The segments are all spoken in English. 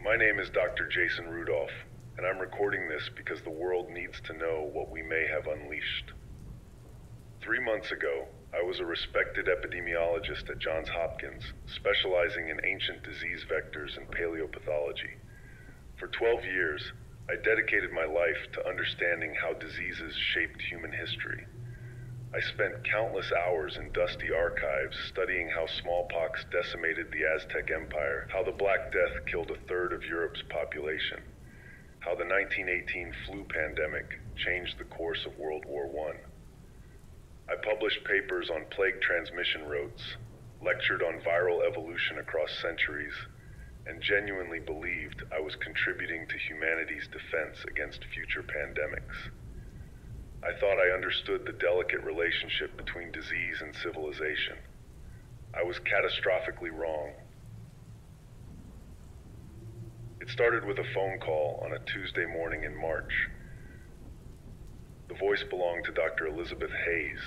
My name is Dr. Jason Rudolph, and I'm recording this because the world needs to know what we may have unleashed. 3 months ago, I was a respected epidemiologist at Johns Hopkins, specializing in ancient disease vectors and paleopathology. For 12 years, I dedicated my life to understanding how diseases shaped human history. I spent countless hours in dusty archives studying how smallpox decimated the Aztec Empire, how the Black Death killed a third of Europe's population, how the 1918 flu pandemic changed the course of World War I. I published papers on plague transmission routes, lectured on viral evolution across centuries, and genuinely believed I was contributing to humanity's defense against future pandemics. I thought I understood the delicate relationship between disease and civilization. I was catastrophically wrong. It started with a phone call on a Tuesday morning in March. The voice belonged to Dr. Elizabeth Hayes,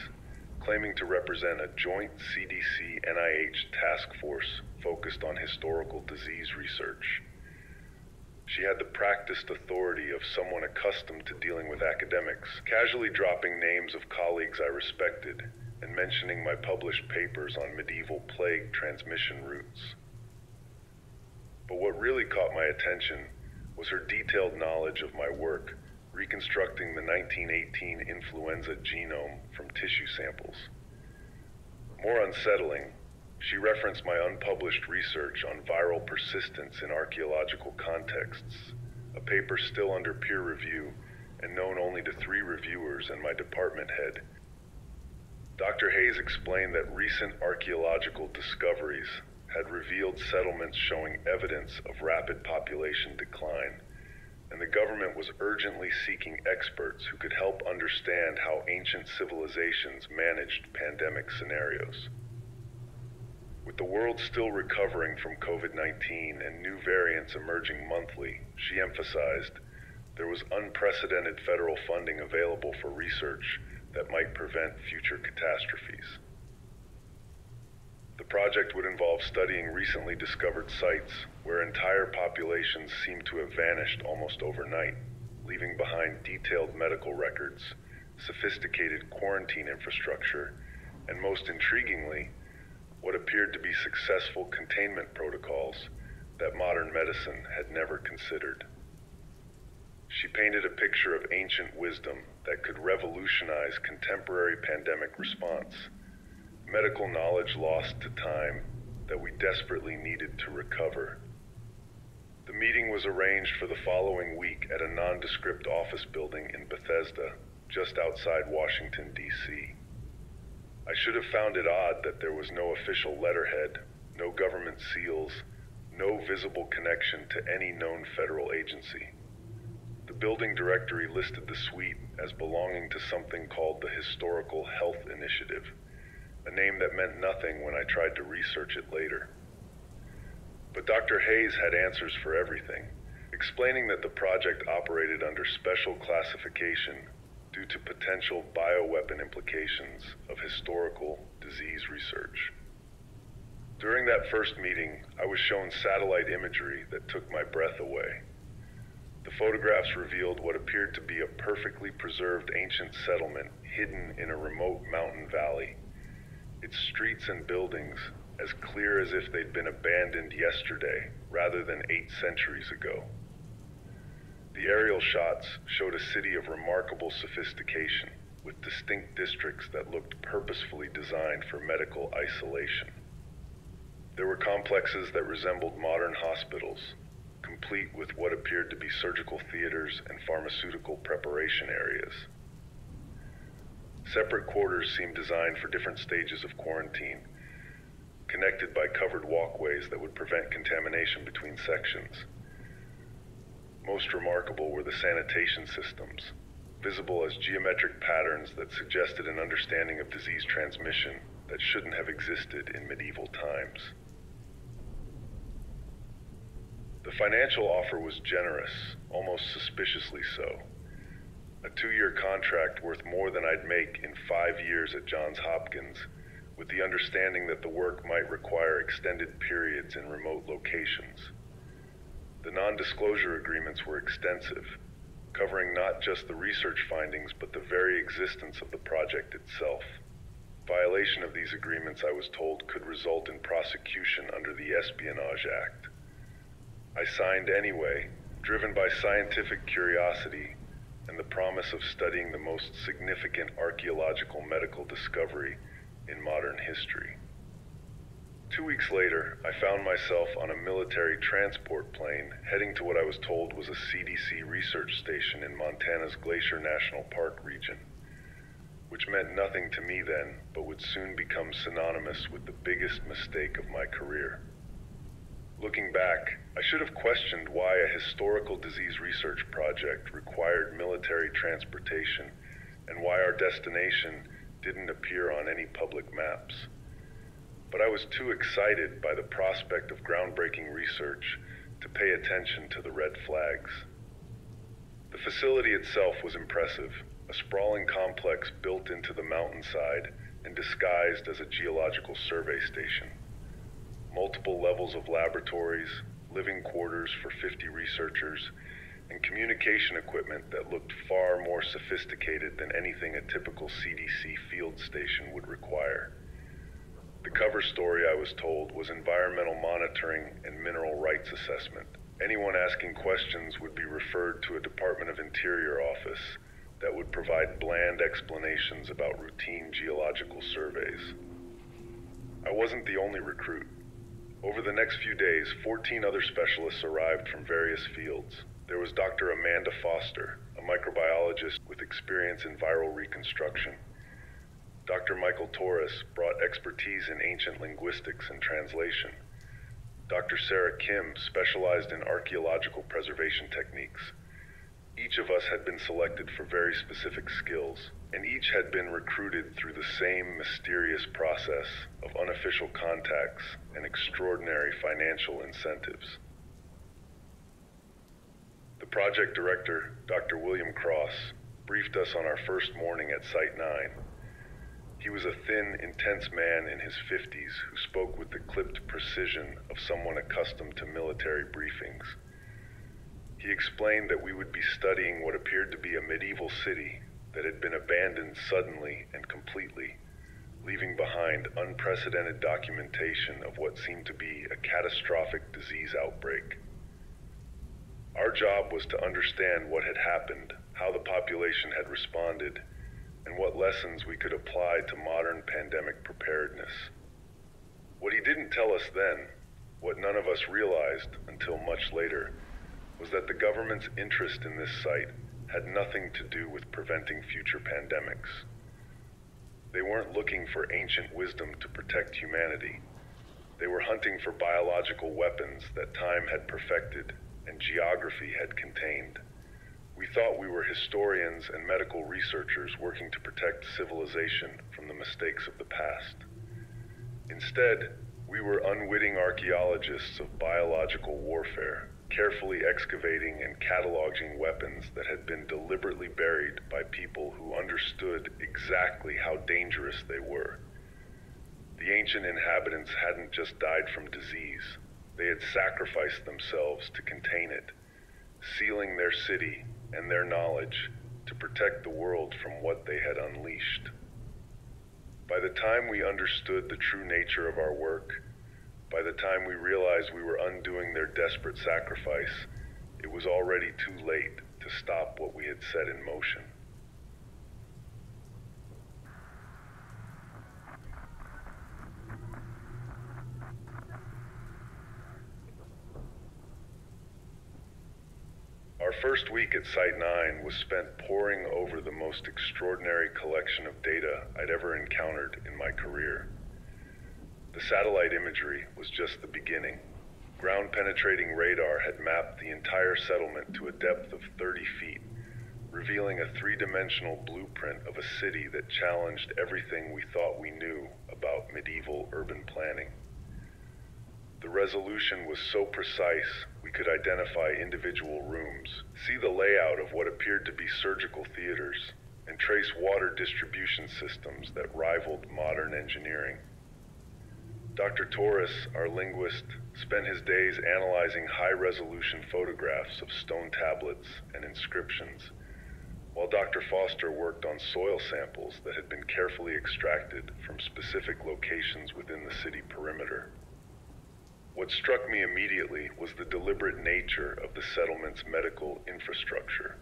claiming to represent a joint CDC-NIH task force focused on historical disease research. She had the practiced authority of someone accustomed to dealing with academics, casually dropping names of colleagues I respected and mentioning my published papers on medieval plague transmission routes. But what really caught my attention was her detailed knowledge of my work reconstructing the 1918 influenza genome from tissue samples. More unsettling, she referenced my unpublished research on viral persistence in archaeological contexts, a paper still under peer review and known only to 3 reviewers and my department head. Dr. Hayes explained that recent archaeological discoveries had revealed settlements showing evidence of rapid population decline, and the government was urgently seeking experts who could help understand how ancient civilizations managed pandemic scenarios. With the world still recovering from COVID-19 and new variants emerging monthly, she emphasized there was unprecedented federal funding available for research that might prevent future catastrophes. The project would involve studying recently discovered sites where entire populations seemed to have vanished almost overnight, leaving behind detailed medical records, sophisticated quarantine infrastructure, and most intriguingly, what appeared to be successful containment protocols that modern medicine had never considered. She painted a picture of ancient wisdom that could revolutionize contemporary pandemic response, medical knowledge lost to time that we desperately needed to recover. The meeting was arranged for the following week at a nondescript office building in Bethesda, just outside Washington, D.C. I should have found it odd that there was no official letterhead, no government seals, no visible connection to any known federal agency. The building directory listed the suite as belonging to something called the Historical Health Initiative, a name that meant nothing when I tried to research it later. But Dr. Hayes had answers for everything, explaining that the project operated under special classification due to potential bioweapon implications of historical disease research. During that first meeting, I was shown satellite imagery that took my breath away. The photographs revealed what appeared to be a perfectly preserved ancient settlement hidden in a remote mountain valley, its streets and buildings as clear as if they'd been abandoned yesterday rather than 8 centuries ago. The aerial shots showed a city of remarkable sophistication, with distinct districts that looked purposefully designed for medical isolation. There were complexes that resembled modern hospitals, complete with what appeared to be surgical theaters and pharmaceutical preparation areas. Separate quarters seemed designed for different stages of quarantine, connected by covered walkways that would prevent contamination between sections. Most remarkable were the sanitation systems, visible as geometric patterns that suggested an understanding of disease transmission that shouldn't have existed in medieval times. The financial offer was generous, almost suspiciously so. A 2-year contract worth more than I'd make in 5 years at Johns Hopkins, with the understanding that the work might require extended periods in remote locations. The non-disclosure agreements were extensive, covering not just the research findings but the very existence of the project itself. Violation of these agreements, I was told, could result in prosecution under the Espionage Act. I signed anyway, driven by scientific curiosity and the promise of studying the most significant archaeological medical discovery in modern history. 2 weeks later, I found myself on a military transport plane heading to what I was told was a CDC research station in Montana's Glacier National Park region, which meant nothing to me then, but would soon become synonymous with the biggest mistake of my career. Looking back, I should have questioned why a historical disease research project required military transportation and why our destination didn't appear on any public maps. But I was too excited by the prospect of groundbreaking research to pay attention to the red flags. The facility itself was impressive, a sprawling complex built into the mountainside and disguised as a geological survey station. Multiple levels of laboratories, living quarters for 50 researchers, and communication equipment that looked far more sophisticated than anything a typical CDC field station would require. The cover story, I was told, was environmental monitoring and mineral rights assessment. Anyone asking questions would be referred to a Department of Interior office that would provide bland explanations about routine geological surveys. I wasn't the only recruit. Over the next few days, 14 other specialists arrived from various fields. There was Dr. Amanda Foster, a microbiologist with experience in viral reconstruction. Dr. Michael Torres brought expertise in ancient linguistics and translation. Dr. Sarah Kim specialized in archaeological preservation techniques. Each of us had been selected for very specific skills, and each had been recruited through the same mysterious process of unofficial contacts and extraordinary financial incentives. The project director, Dr. William Cross, briefed us on our first morning at Site 9. He was a thin, intense man in his 50s who spoke with the clipped precision of someone accustomed to military briefings. He explained that we would be studying what appeared to be a medieval city that had been abandoned suddenly and completely, leaving behind unprecedented documentation of what seemed to be a catastrophic disease outbreak. Our job was to understand what had happened, how the population had responded, and what lessons we could apply to modern pandemic preparedness. What he didn't tell us then, what none of us realized until much later, was that the government's interest in this site had nothing to do with preventing future pandemics. They weren't looking for ancient wisdom to protect humanity. They were hunting for biological weapons that time had perfected and geography had contained. We thought we were historians and medical researchers working to protect civilization from the mistakes of the past. Instead, we were unwitting archaeologists of biological warfare, carefully excavating and cataloging weapons that had been deliberately buried by people who understood exactly how dangerous they were. The ancient inhabitants hadn't just died from disease, they had sacrificed themselves to contain it, sealing their city and their knowledge to protect the world from what they had unleashed. By the time we understood the true nature of our work, by the time we realized we were undoing their desperate sacrifice, it was already too late to stop what we had set in motion. Our first week at Site 9 was spent poring over the most extraordinary collection of data I'd ever encountered in my career. The satellite imagery was just the beginning. Ground-penetrating radar had mapped the entire settlement to a depth of 30 feet, revealing a three-dimensional blueprint of a city that challenged everything we thought we knew about medieval urban planning. The resolution was so precise we could identify individual rooms, see the layout of what appeared to be surgical theaters, and trace water distribution systems that rivaled modern engineering. Dr. Torres, our linguist, spent his days analyzing high-resolution photographs of stone tablets and inscriptions, while Dr. Foster worked on soil samples that had been carefully extracted from specific locations within the city perimeter. What struck me immediately was the deliberate nature of the settlement's medical infrastructure.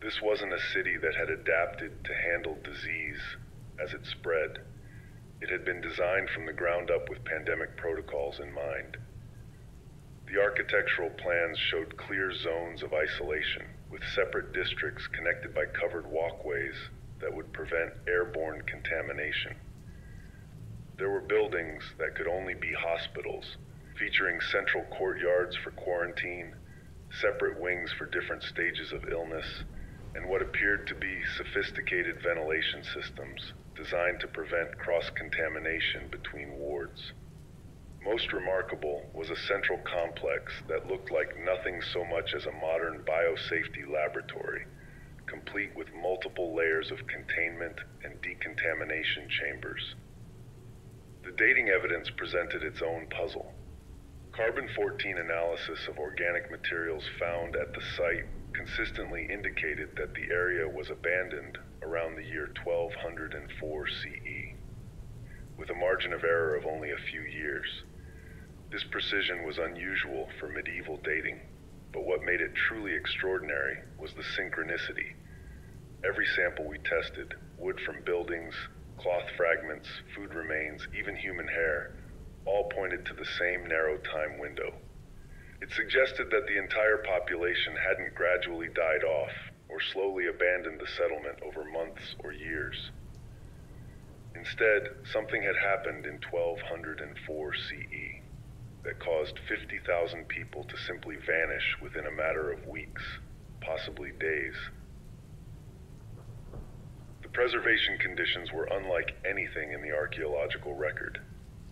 This wasn't a city that had adapted to handle disease as it spread. It had been designed from the ground up with pandemic protocols in mind. The architectural plans showed clear zones of isolation, with separate districts connected by covered walkways that would prevent airborne contamination. There were buildings that could only be hospitals, featuring central courtyards for quarantine, separate wings for different stages of illness, and what appeared to be sophisticated ventilation systems designed to prevent cross-contamination between wards. Most remarkable was a central complex that looked like nothing so much as a modern biosafety laboratory, complete with multiple layers of containment and decontamination chambers. The dating evidence presented its own puzzle. Carbon-14 analysis of organic materials found at the site consistently indicated that the area was abandoned around the year 1204 CE, with a margin of error of only a few years. This precision was unusual for medieval dating, but what made it truly extraordinary was the synchronicity. Every sample we tested, wood from buildings, cloth fragments, food remains, even human hair, all pointed to the same narrow time window. It suggested that the entire population hadn't gradually died off or slowly abandoned the settlement over months or years. Instead, something had happened in 1204 CE that caused 50,000 people to simply vanish within a matter of weeks, possibly days. The preservation conditions were unlike anything in the archaeological record.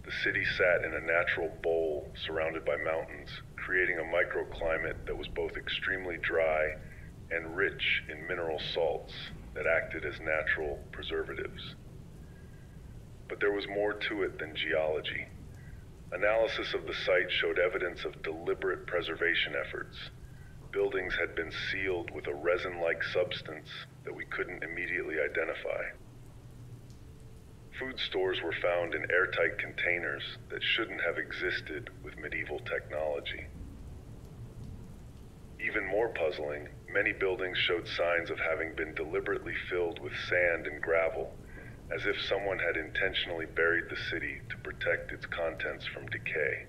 The city sat in a natural bowl surrounded by mountains, creating a microclimate that was both extremely dry and rich in mineral salts that acted as natural preservatives. But there was more to it than geology. Analysis of the site showed evidence of deliberate preservation efforts. Buildings had been sealed with a resin-like substance that we couldn't immediately identify. Food stores were found in airtight containers that shouldn't have existed with medieval technology. Even more puzzling, many buildings showed signs of having been deliberately filled with sand and gravel, as if someone had intentionally buried the city to protect its contents from decay.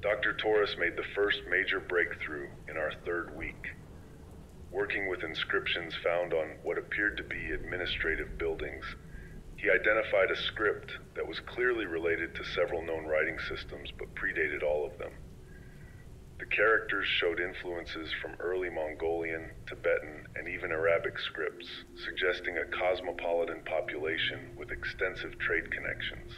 Dr. Torres made the first major breakthrough in our third week, working with inscriptions found on what appeared to be administrative buildings. He identified a script that was clearly related to several known writing systems but predated all of them. The characters showed influences from early Mongolian, Tibetan, and even Arabic scripts, suggesting a cosmopolitan population with extensive trade connections.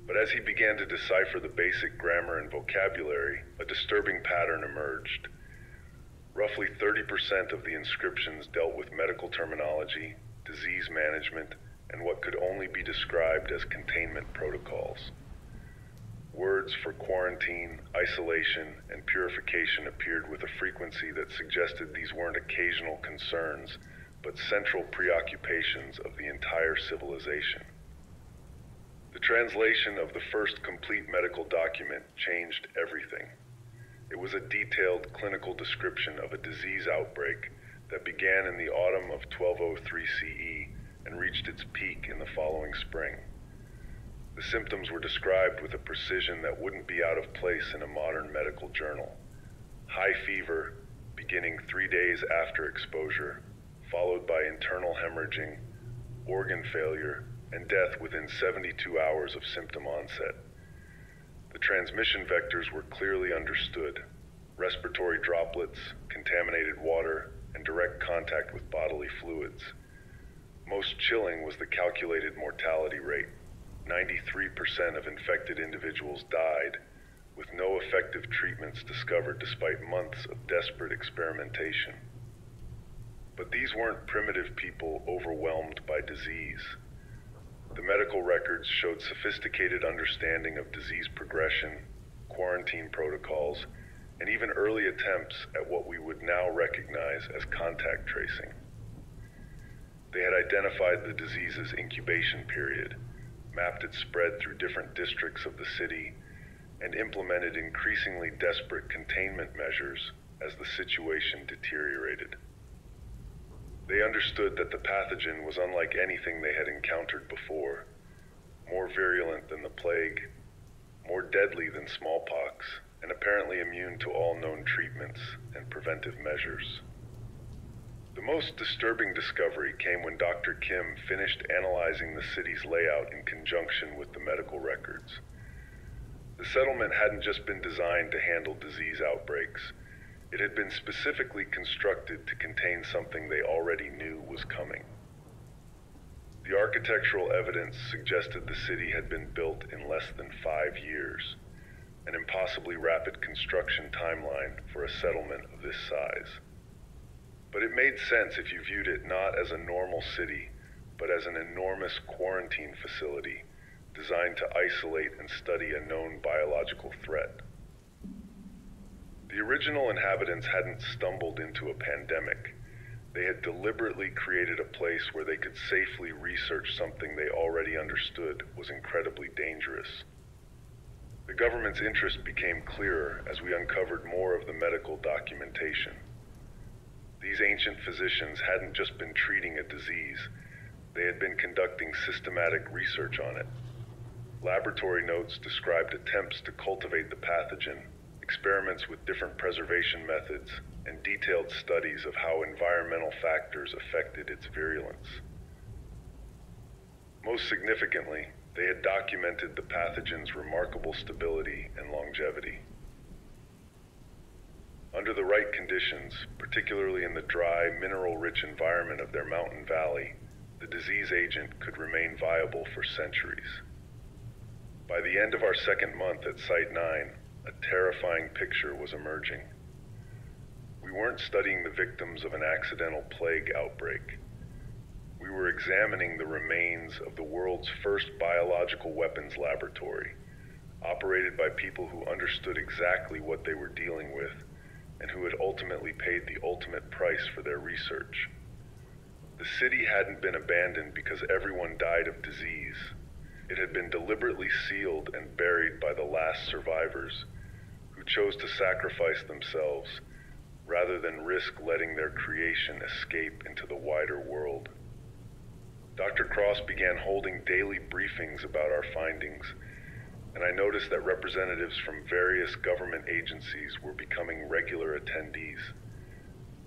But as he began to decipher the basic grammar and vocabulary, a disturbing pattern emerged. Roughly 30% of the inscriptions dealt with medical terminology, disease management, and what could only be described as containment protocols. Words for quarantine, isolation, and purification appeared with a frequency that suggested these weren't occasional concerns, but central preoccupations of the entire civilization. The translation of the first complete medical document changed everything. It was a detailed clinical description of a disease outbreak that began in the autumn of 1203 CE and reached its peak in the following spring. The symptoms were described with a precision that wouldn't be out of place in a modern medical journal. High fever, beginning 3 days after exposure, followed by internal hemorrhaging, organ failure, and death within 72 hours of symptom onset. The transmission vectors were clearly understood: respiratory droplets, contaminated water, and direct contact with bodily fluids. Most chilling was the calculated mortality rate. 93% of infected individuals died, with no effective treatments discovered despite months of desperate experimentation. But these weren't primitive people overwhelmed by disease. The medical records showed sophisticated understanding of disease progression, quarantine protocols, and even early attempts at what we would now recognize as contact tracing. They had identified the disease's incubation period, mapped its spread through different districts of the city, and implemented increasingly desperate containment measures as the situation deteriorated. They understood that the pathogen was unlike anything they had encountered before, more virulent than the plague, more deadly than smallpox, and apparently immune to all known treatments and preventive measures. The most disturbing discovery came when Dr. Kim finished analyzing the city's layout in conjunction with the medical records. The settlement hadn't just been designed to handle disease outbreaks. It had been specifically constructed to contain something they already knew was coming. The architectural evidence suggested the city had been built in less than 5 years, an impossibly rapid construction timeline for a settlement of this size. But it made sense if you viewed it not as a normal city, but as an enormous quarantine facility designed to isolate and study a known biological threat. The original inhabitants hadn't stumbled into a pandemic. They had deliberately created a place where they could safely research something they already understood was incredibly dangerous. The government's interest became clearer as we uncovered more of the medical documentation. These ancient physicians hadn't just been treating a disease, they had been conducting systematic research on it. Laboratory notes described attempts to cultivate the pathogen, experiments with different preservation methods, and detailed studies of how environmental factors affected its virulence. Most significantly, they had documented the pathogen's remarkable stability and longevity. Under the right conditions, particularly in the dry, mineral-rich environment of their mountain valley, the disease agent could remain viable for centuries. By the end of our second month at Site 9, a terrifying picture was emerging. We weren't studying the victims of an accidental plague outbreak. We were examining the remains of the world's first biological weapons laboratory, operated by people who understood exactly what they were dealing with and who had ultimately paid the ultimate price for their research. The city hadn't been abandoned because everyone died of disease. It had been deliberately sealed and buried by the last survivors, who chose to sacrifice themselves rather than risk letting their creation escape into the wider world. Dr. Cross began holding daily briefings about our findings, and I noticed that representatives from various government agencies were becoming regular attendees.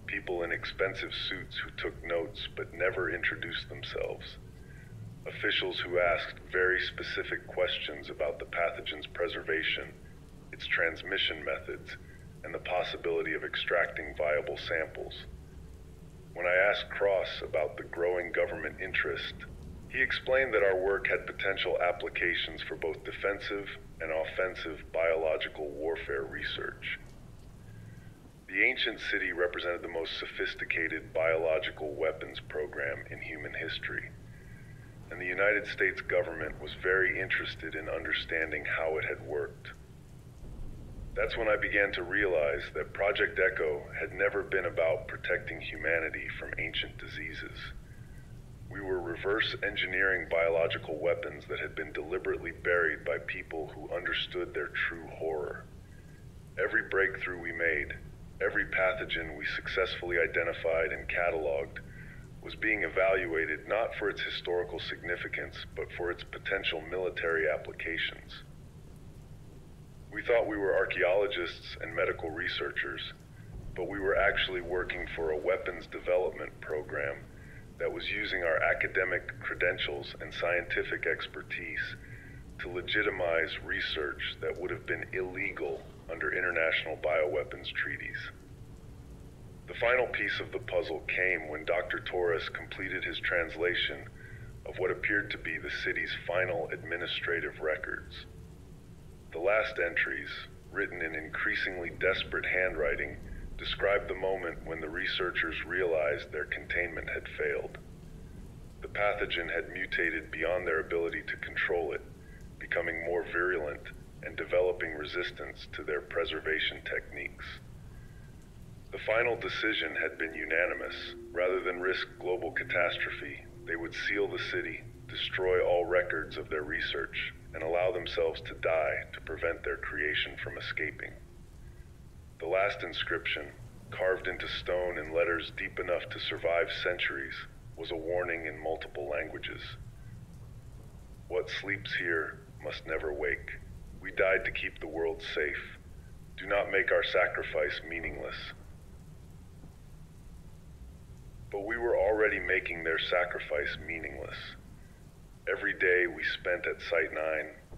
People in expensive suits who took notes but never introduced themselves. Officials who asked very specific questions about the pathogen's preservation, its transmission methods, and the possibility of extracting viable samples. When I asked Cross about the growing government interest, he explained that our work had potential applications for both defensive and offensive biological warfare research. The ancient city represented the most sophisticated biological weapons program in human history, and the United States government was very interested in understanding how it had worked. That's when I began to realize that Project Echo had never been about protecting humanity from ancient diseases. We were reverse engineering biological weapons that had been deliberately buried by people who understood their true horror. Every breakthrough we made, every pathogen we successfully identified and cataloged, was being evaluated not for its historical significance, but for its potential military applications. We thought we were archaeologists and medical researchers, but we were actually working for a weapons development program that was using our academic credentials and scientific expertise to legitimize research that would have been illegal under international bioweapons treaties. The final piece of the puzzle came when Dr. Torres completed his translation of what appeared to be the city's final administrative records. The last entries, written in increasingly desperate handwriting, described the moment when the researchers realized their containment had failed. The pathogen had mutated beyond their ability to control it, becoming more virulent and developing resistance to their preservation techniques. The final decision had been unanimous. Rather than risk global catastrophe, they would seal the city, destroy all records of their research, and allow themselves to die to prevent their creation from escaping. The last inscription, carved into stone in letters deep enough to survive centuries, was a warning in multiple languages. What sleeps here must never wake. We died to keep the world safe. Do not make our sacrifice meaningless. But we were already making their sacrifice meaningless. Every day we spent at Site 9,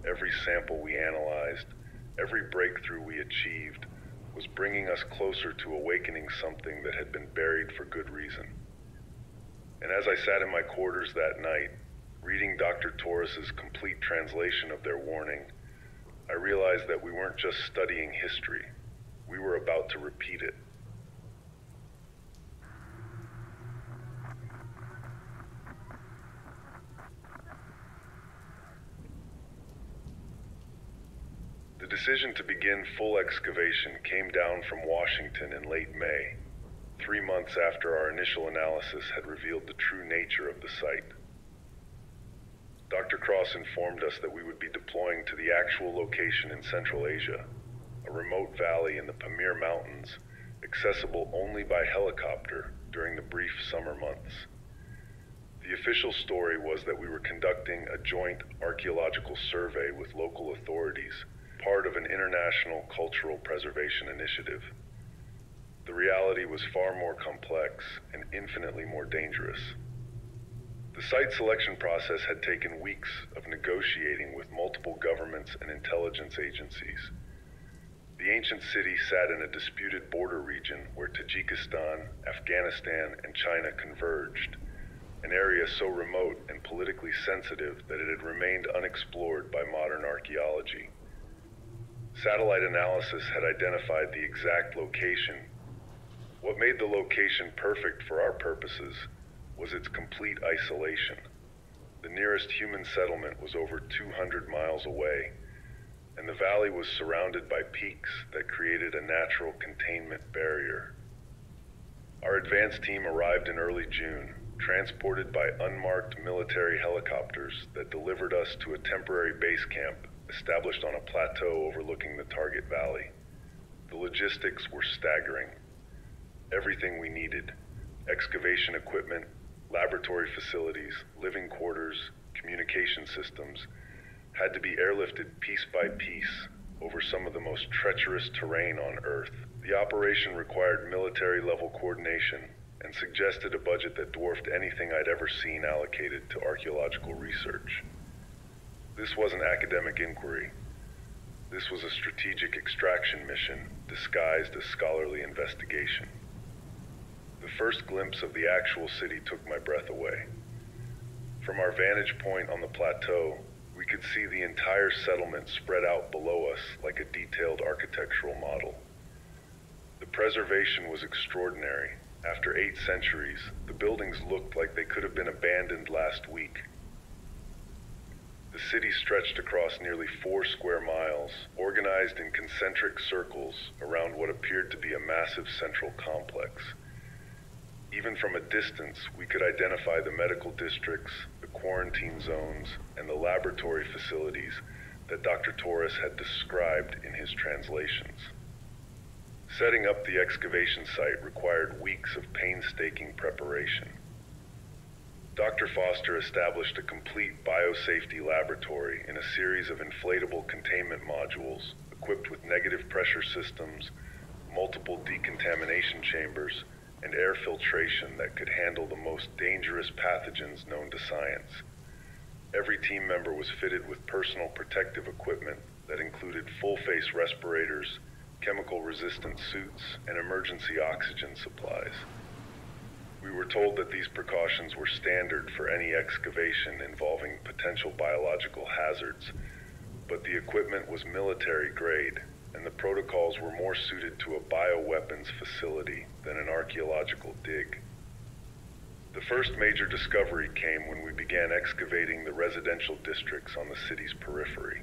every sample we analyzed, every breakthrough we achieved, was bringing us closer to awakening something that had been buried for good reason. And as I sat in my quarters that night, reading Dr. Torres's complete translation of their warning, I realized that we weren't just studying history, we were about to repeat it. The decision to begin full excavation came down from Washington in late May, 3 months after our initial analysis had revealed the true nature of the site. Dr. Cross informed us that we would be deploying to the actual location in Central Asia, a remote valley in the Pamir Mountains, accessible only by helicopter during the brief summer months. The official story was that we were conducting a joint archaeological survey with local authorities, part of an international cultural preservation initiative. The reality was far more complex and infinitely more dangerous. The site selection process had taken weeks of negotiating with multiple governments and intelligence agencies. The ancient city sat in a disputed border region where Tajikistan, Afghanistan, and China converged, an area so remote and politically sensitive that it had remained unexplored by modern archaeology. Satellite analysis had identified the exact location. What made the location perfect for our purposes was its complete isolation. The nearest human settlement was over 200 miles away, and the valley was surrounded by peaks that created a natural containment barrier. Our advance team arrived in early June, transported by unmarked military helicopters that delivered us to a temporary base camp established on a plateau overlooking the target valley. The logistics were staggering. Everything we needed, excavation equipment, laboratory facilities, living quarters, communication systems, had to be airlifted piece by piece over some of the most treacherous terrain on Earth. The operation required military-level coordination and suggested a budget that dwarfed anything I'd ever seen allocated to archaeological research. This wasn't academic inquiry. This was a strategic extraction mission disguised as scholarly investigation. The first glimpse of the actual city took my breath away. From our vantage point on the plateau, we could see the entire settlement spread out below us like a detailed architectural model. The preservation was extraordinary. After 8 centuries, the buildings looked like they could have been abandoned last week. The city stretched across nearly 4 square miles, organized in concentric circles around what appeared to be a massive central complex. Even from a distance, we could identify the medical districts, the quarantine zones, and the laboratory facilities that Dr. Torres had described in his translations. Setting up the excavation site required weeks of painstaking preparation. Dr. Foster established a complete biosafety laboratory in a series of inflatable containment modules equipped with negative pressure systems, multiple decontamination chambers, and air filtration that could handle the most dangerous pathogens known to science. Every team member was fitted with personal protective equipment that included full-face respirators, chemical-resistant suits, and emergency oxygen supplies. We were told that these precautions were standard for any excavation involving potential biological hazards, but the equipment was military-grade, and the protocols were more suited to a bioweapons facility than an archaeological dig. The first major discovery came when we began excavating the residential districts on the city's periphery.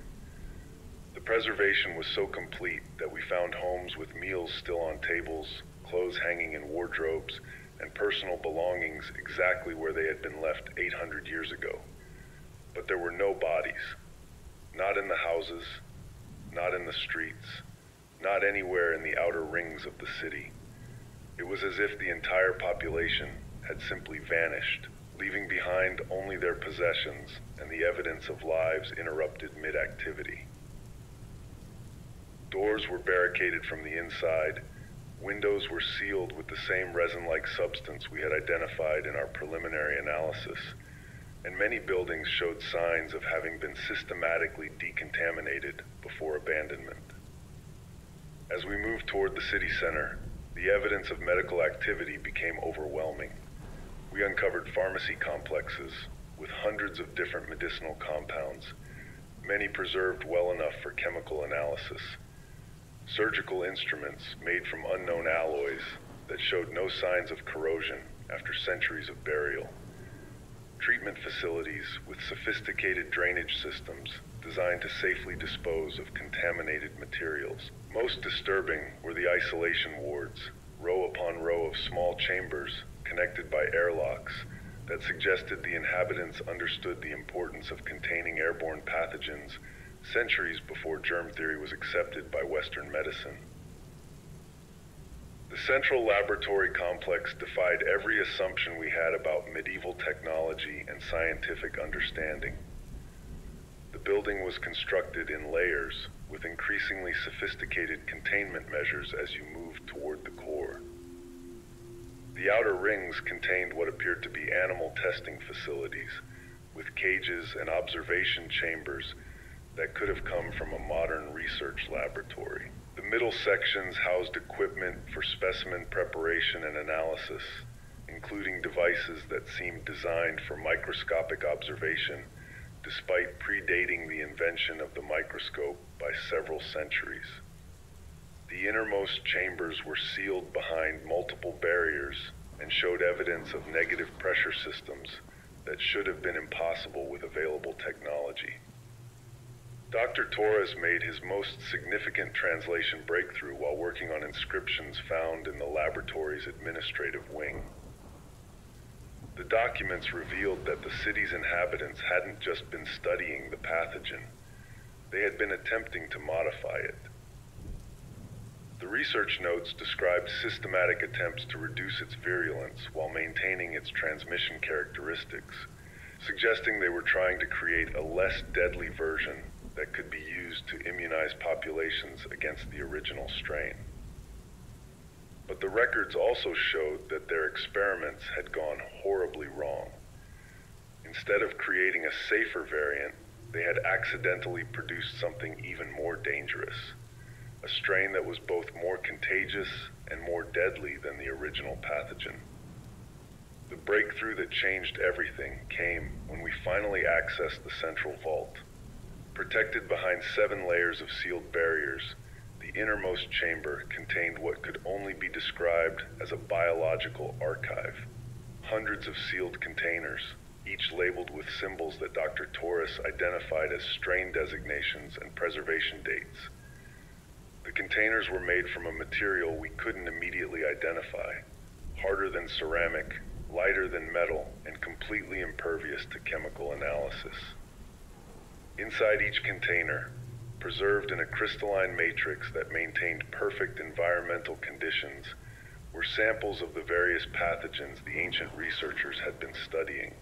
The preservation was so complete that we found homes with meals still on tables, clothes hanging in wardrobes, and personal belongings exactly where they had been left 800 years ago. But there were no bodies. Not in the houses, not in the streets, not anywhere in the outer rings of the city. It was as if the entire population had simply vanished, leaving behind only their possessions and the evidence of lives interrupted mid-activity. Doors were barricaded from the inside, windows were sealed with the same resin-like substance we had identified in our preliminary analysis, and many buildings showed signs of having been systematically decontaminated before abandonment. As we moved toward the city center, the evidence of medical activity became overwhelming. We uncovered pharmacy complexes with hundreds of different medicinal compounds, many preserved well enough for chemical analysis. Surgical instruments made from unknown alloys that showed no signs of corrosion after centuries of burial. Treatment facilities with sophisticated drainage systems designed to safely dispose of contaminated materials. Most disturbing were the isolation wards, row upon row of small chambers connected by airlocks that suggested the inhabitants understood the importance of containing airborne pathogens centuries before germ theory was accepted by Western medicine. The central laboratory complex defied every assumption we had about medieval technology and scientific understanding. The building was constructed in layers with increasingly sophisticated containment measures as you moved toward the core. The outer rings contained what appeared to be animal testing facilities, with cages and observation chambers that could have come from a modern research laboratory. The middle sections housed equipment for specimen preparation and analysis, including devices that seemed designed for microscopic observation, despite predating the invention of the microscope by several centuries. The innermost chambers were sealed behind multiple barriers and showed evidence of negative pressure systems that should have been impossible with available technology. Dr. Torres made his most significant translation breakthrough while working on inscriptions found in the laboratory's administrative wing. The documents revealed that the city's inhabitants hadn't just been studying the pathogen, they had been attempting to modify it. The research notes described systematic attempts to reduce its virulence while maintaining its transmission characteristics, suggesting they were trying to create a less deadly version that could be used to immunize populations against the original strain. But the records also showed that their experiments had gone horribly wrong. Instead of creating a safer variant, they had accidentally produced something even more dangerous, a strain that was both more contagious and more deadly than the original pathogen. The breakthrough that changed everything came when we finally accessed the central vault. Protected behind 7 layers of sealed barriers, the innermost chamber contained what could only be described as a biological archive. Hundreds of sealed containers, each labeled with symbols that Dr. Torres identified as strain designations and preservation dates. The containers were made from a material we couldn't immediately identify, harder than ceramic, lighter than metal, and completely impervious to chemical analysis. Inside each container, preserved in a crystalline matrix that maintained perfect environmental conditions, were samples of the various pathogens the ancient researchers had been studying.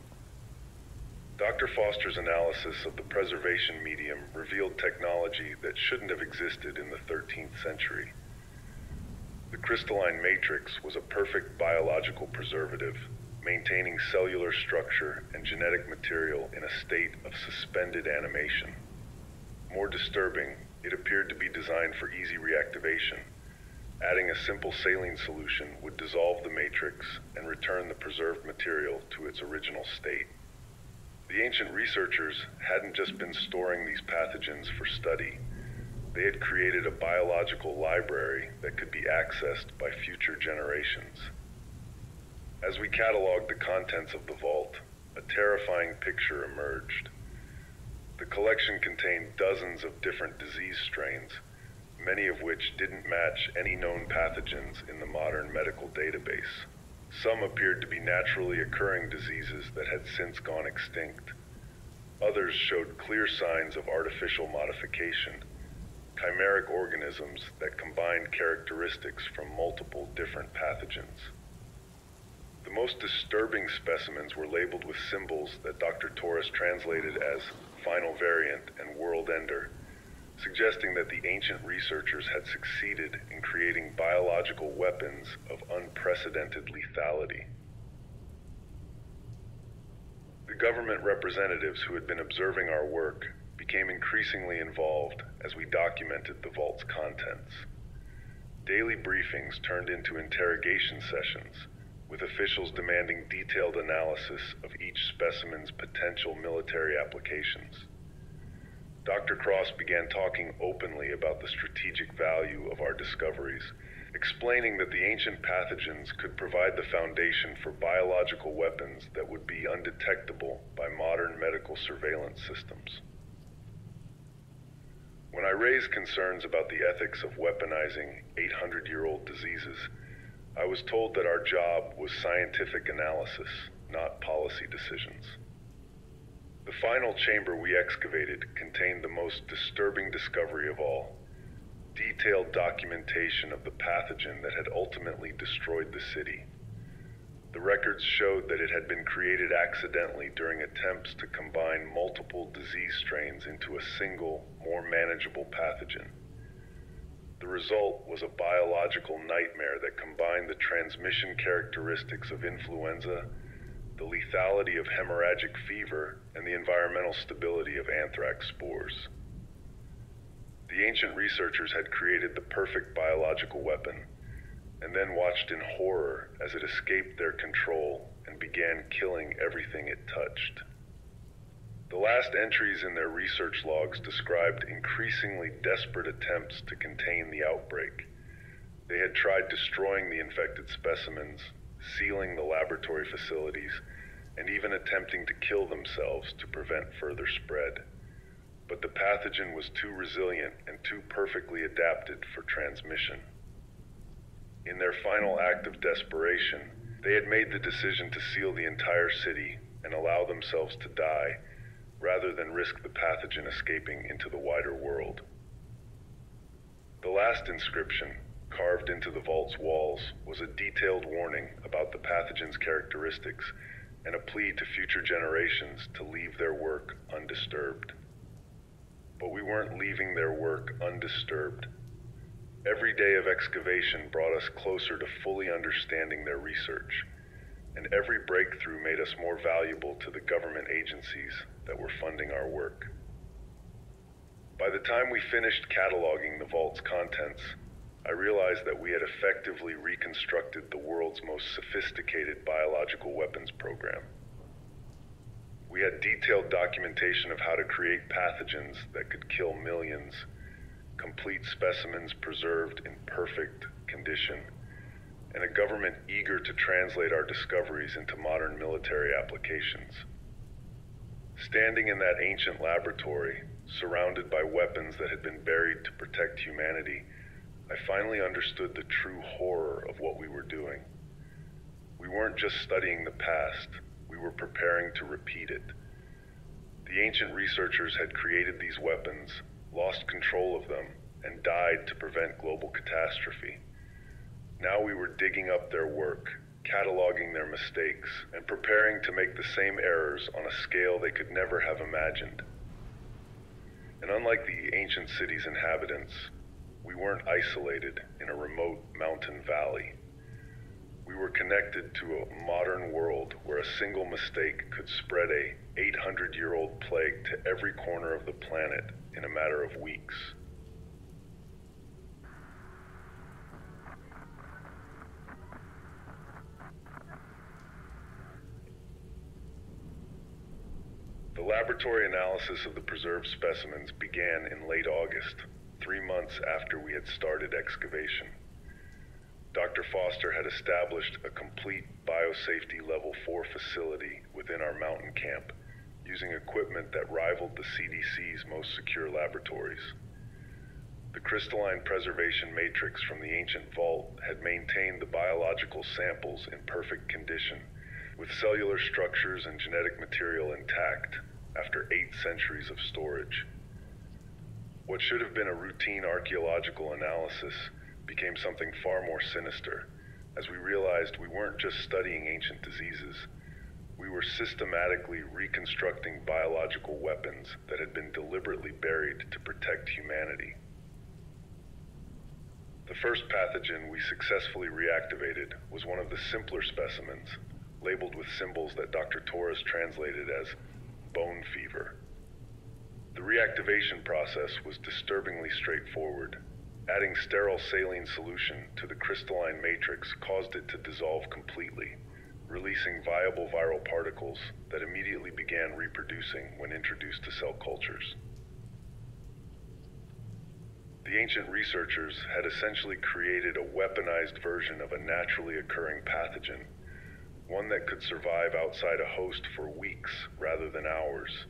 Dr. Foster's analysis of the preservation medium revealed technology that shouldn't have existed in the 13th century. The crystalline matrix was a perfect biological preservative, maintaining cellular structure and genetic material in a state of suspended animation. More disturbing, it appeared to be designed for easy reactivation. Adding a simple saline solution would dissolve the matrix and return the preserved material to its original state. The ancient researchers hadn't just been storing these pathogens for study. They had created a biological library that could be accessed by future generations. As we cataloged the contents of the vault, a terrifying picture emerged. The collection contained dozens of different disease strains, many of which didn't match any known pathogens in the modern medical database. Some appeared to be naturally occurring diseases that had since gone extinct. Others showed clear signs of artificial modification, chimeric organisms that combined characteristics from multiple different pathogens. The most disturbing specimens were labeled with symbols that Dr. Torres translated as final variant and world ender, suggesting that the ancient researchers had succeeded in creating biological weapons of unprecedented lethality. The government representatives who had been observing our work became increasingly involved as we documented the vault's contents. Daily briefings turned into interrogation sessions, with officials demanding detailed analysis of each specimen's potential military applications. Dr. Cross began talking openly about the strategic value of our discoveries, explaining that the ancient pathogens could provide the foundation for biological weapons that would be undetectable by modern medical surveillance systems. When I raised concerns about the ethics of weaponizing 800-year-old diseases, I was told that our job was scientific analysis, not policy decisions. The final chamber we excavated contained the most disturbing discovery of all: detailed documentation of the pathogen that had ultimately destroyed the city. The records showed that it had been created accidentally during attempts to combine multiple disease strains into a single, more manageable pathogen. The result was a biological nightmare that combined the transmission characteristics of influenza, the lethality of hemorrhagic fever, and the environmental stability of anthrax spores. The ancient researchers had created the perfect biological weapon, and then watched in horror as it escaped their control and began killing everything it touched. The last entries in their research logs described increasingly desperate attempts to contain the outbreak. They had tried destroying the infected specimens, sealing the laboratory facilities, and even attempting to kill themselves to prevent further spread. But the pathogen was too resilient and too perfectly adapted for transmission. In their final act of desperation, they had made the decision to seal the entire city and allow themselves to die, rather than risk the pathogen escaping into the wider world. The last inscription, carved into the vault's walls, was a detailed warning about the pathogen's characteristics and a plea to future generations to leave their work undisturbed. But we weren't leaving their work undisturbed. Every day of excavation brought us closer to fully understanding their research, and every breakthrough made us more valuable to the government agencies that were funding our work. By the time we finished cataloging the vault's contents, I realized that we had effectively reconstructed the world's most sophisticated biological weapons program. We had detailed documentation of how to create pathogens that could kill millions, complete specimens preserved in perfect condition, and a government eager to translate our discoveries into modern military applications. Standing in that ancient laboratory, surrounded by weapons that had been buried to protect humanity, I finally understood the true horror of what we were doing. We weren't just studying the past, we were preparing to repeat it. The ancient researchers had created these weapons, lost control of them, and died to prevent global catastrophe. Now we were digging up their work, cataloging their mistakes, and preparing to make the same errors on a scale they could never have imagined. And unlike the ancient city's inhabitants, we weren't isolated in a remote mountain valley. We were connected to a modern world where a single mistake could spread a 800-year-old plague to every corner of the planet in a matter of weeks. The laboratory analysis of the preserved specimens began in late August, 3 months after we had started excavation. Dr. Foster had established a complete biosafety level 4 facility within our mountain camp, using equipment that rivaled the CDC's most secure laboratories. The crystalline preservation matrix from the ancient vault had maintained the biological samples in perfect condition, with cellular structures and genetic material intact after 8 centuries of storage. What should have been a routine archaeological analysis became something far more sinister, as we realized we weren't just studying ancient diseases. We were systematically reconstructing biological weapons that had been deliberately buried to protect humanity. The first pathogen we successfully reactivated was one of the simpler specimens, labeled with symbols that Dr. Torres translated as bone fever. The reactivation process was disturbingly straightforward. Adding sterile saline solution to the crystalline matrix caused it to dissolve completely, releasing viable viral particles that immediately began reproducing when introduced to cell cultures. The ancient researchers had essentially created a weaponized version of a naturally occurring pathogen, one that could survive outside a host for weeks rather than hours.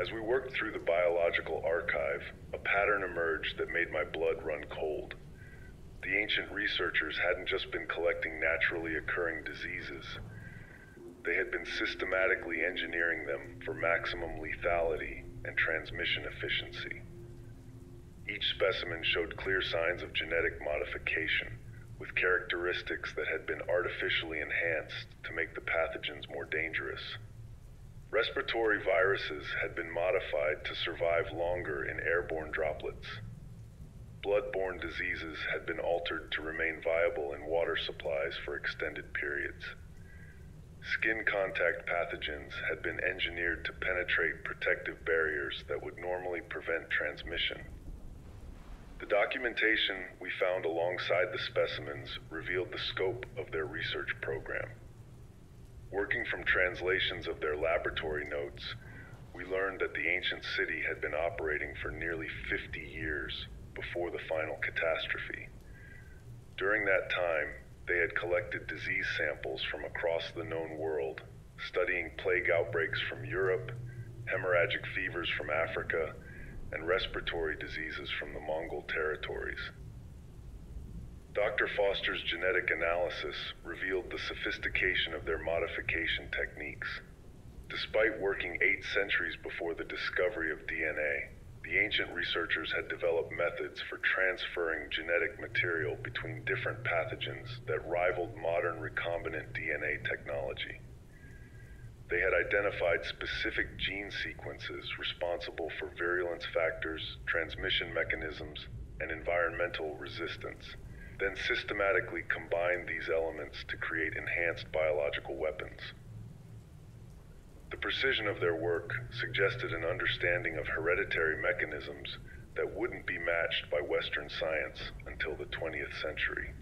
As we worked through the biological archive, a pattern emerged that made my blood run cold. The ancient researchers hadn't just been collecting naturally occurring diseases. They had been systematically engineering them for maximum lethality and transmission efficiency. Each specimen showed clear signs of genetic modification, with characteristics that had been artificially enhanced to make the pathogens more dangerous. Respiratory viruses had been modified to survive longer in airborne droplets. Blood-borne diseases had been altered to remain viable in water supplies for extended periods. Skin contact pathogens had been engineered to penetrate protective barriers that would normally prevent transmission. The documentation we found alongside the specimens revealed the scope of their research program. Working from translations of their laboratory notes, we learned that the ancient city had been operating for nearly 50 years before the final catastrophe. During that time, they had collected disease samples from across the known world, studying plague outbreaks from Europe, hemorrhagic fevers from Africa, and respiratory diseases from the Mongol territories. Dr. Foster's genetic analysis revealed the sophistication of their modification techniques. Despite working 8 centuries before the discovery of DNA, the ancient researchers had developed methods for transferring genetic material between different pathogens that rivaled modern recombinant DNA technology. They had identified specific gene sequences responsible for virulence factors, transmission mechanisms, and environmental resistance, then systematically combined these elements to create enhanced biological weapons. The precision of their work suggested an understanding of hereditary mechanisms that wouldn't be matched by Western science until the 20th century.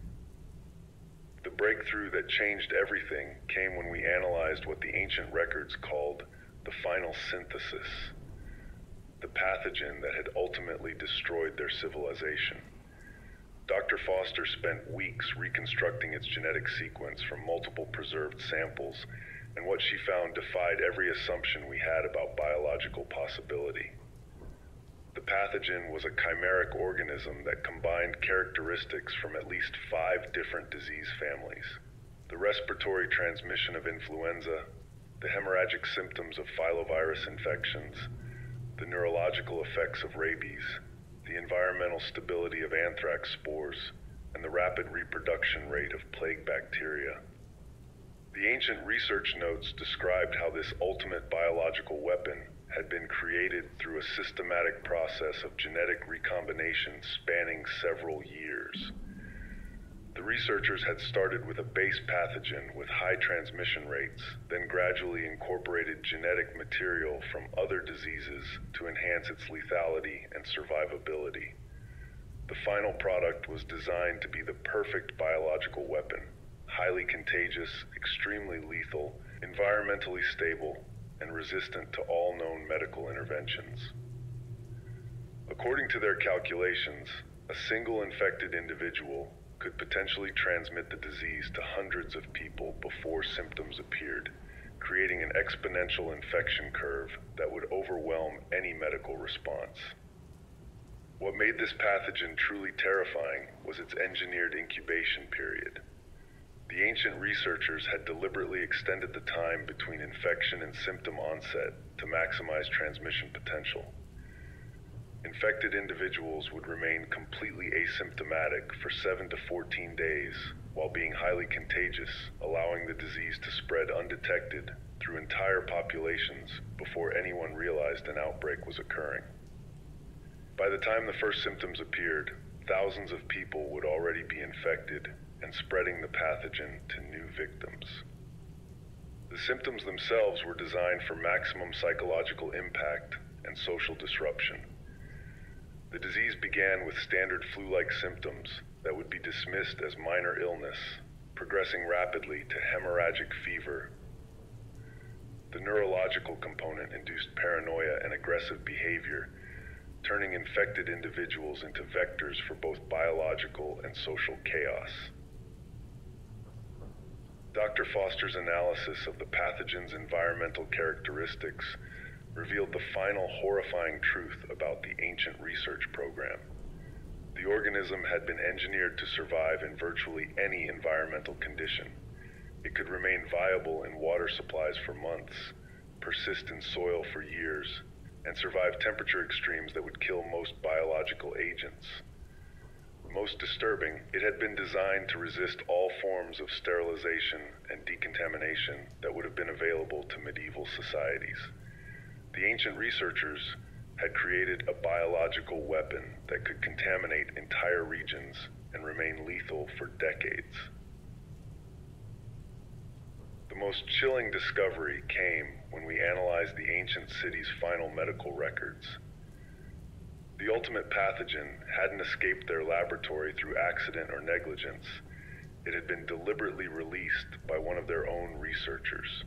The breakthrough that changed everything came when we analyzed what the ancient records called the final synthesis, the pathogen that had ultimately destroyed their civilization. Dr. Foster spent weeks reconstructing its genetic sequence from multiple preserved samples, and what she found defied every assumption we had about biological possibility. The pathogen was a chimeric organism that combined characteristics from at least 5 different disease families: the respiratory transmission of influenza, the hemorrhagic symptoms of filovirus infections, the neurological effects of rabies, the environmental stability of anthrax spores, and the rapid reproduction rate of plague bacteria. The ancient research notes described how this ultimate biological weapon had been created through a systematic process of genetic recombination spanning several years. The researchers had started with a base pathogen with high transmission rates, then gradually incorporated genetic material from other diseases to enhance its lethality and survivability. The final product was designed to be the perfect biological weapon: highly contagious, extremely lethal, environmentally stable, and resistant to all known medical interventions. According to their calculations, a single infected individual could potentially transmit the disease to hundreds of people before symptoms appeared, creating an exponential infection curve that would overwhelm any medical response. What made this pathogen truly terrifying was its engineered incubation period. The ancient researchers had deliberately extended the time between infection and symptom onset to maximize transmission potential. Infected individuals would remain completely asymptomatic for 7 to 14 days while being highly contagious, allowing the disease to spread undetected through entire populations before anyone realized an outbreak was occurring. By the time the first symptoms appeared, thousands of people would already be infected and spreading the pathogen to new victims. The symptoms themselves were designed for maximum psychological impact and social disruption. The disease began with standard flu-like symptoms that would be dismissed as minor illness, progressing rapidly to hemorrhagic fever. The neurological component induced paranoia and aggressive behavior, turning infected individuals into vectors for both biological and social chaos. Dr. Foster's analysis of the pathogen's environmental characteristics revealed the final horrifying truth about the ancient research program. The organism had been engineered to survive in virtually any environmental condition. It could remain viable in water supplies for months, persist in soil for years, and survive temperature extremes that would kill most biological agents. Most disturbing, it had been designed to resist all forms of sterilization and decontamination that would have been available to medieval societies. The ancient researchers had created a biological weapon that could contaminate entire regions and remain lethal for decades. The most chilling discovery came when we analyzed the ancient city's final medical records. The ultimate pathogen hadn't escaped their laboratory through accident or negligence. It had been deliberately released by one of their own researchers.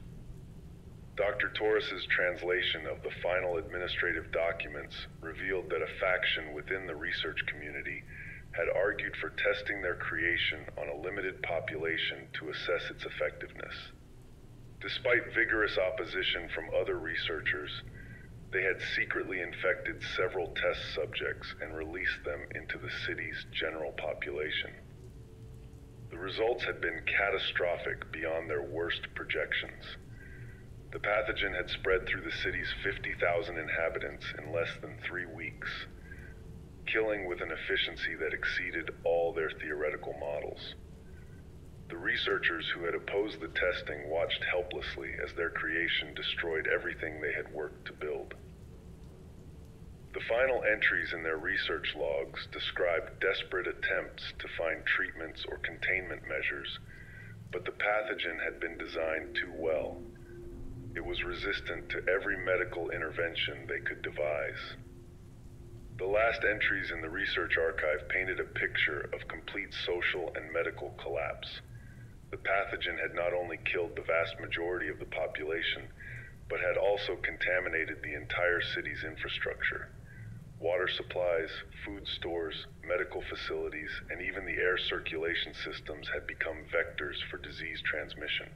Dr. Torres's translation of the final administrative documents revealed that a faction within the research community had argued for testing their creation on a limited population to assess its effectiveness. Despite vigorous opposition from other researchers, they had secretly infected several test subjects and released them into the city's general population. The results had been catastrophic beyond their worst projections. The pathogen had spread through the city's 50,000 inhabitants in less than 3 weeks, killing with an efficiency that exceeded all their theoretical models. The researchers who had opposed the testing watched helplessly as their creation destroyed everything they had worked to build. The final entries in their research logs described desperate attempts to find treatments or containment measures, but the pathogen had been designed too well. It was resistant to every medical intervention they could devise. The last entries in the research archive painted a picture of complete social and medical collapse. The pathogen had not only killed the vast majority of the population, but had also contaminated the entire city's infrastructure. Water supplies, food stores, medical facilities, and even the air circulation systems had become vectors for disease transmission.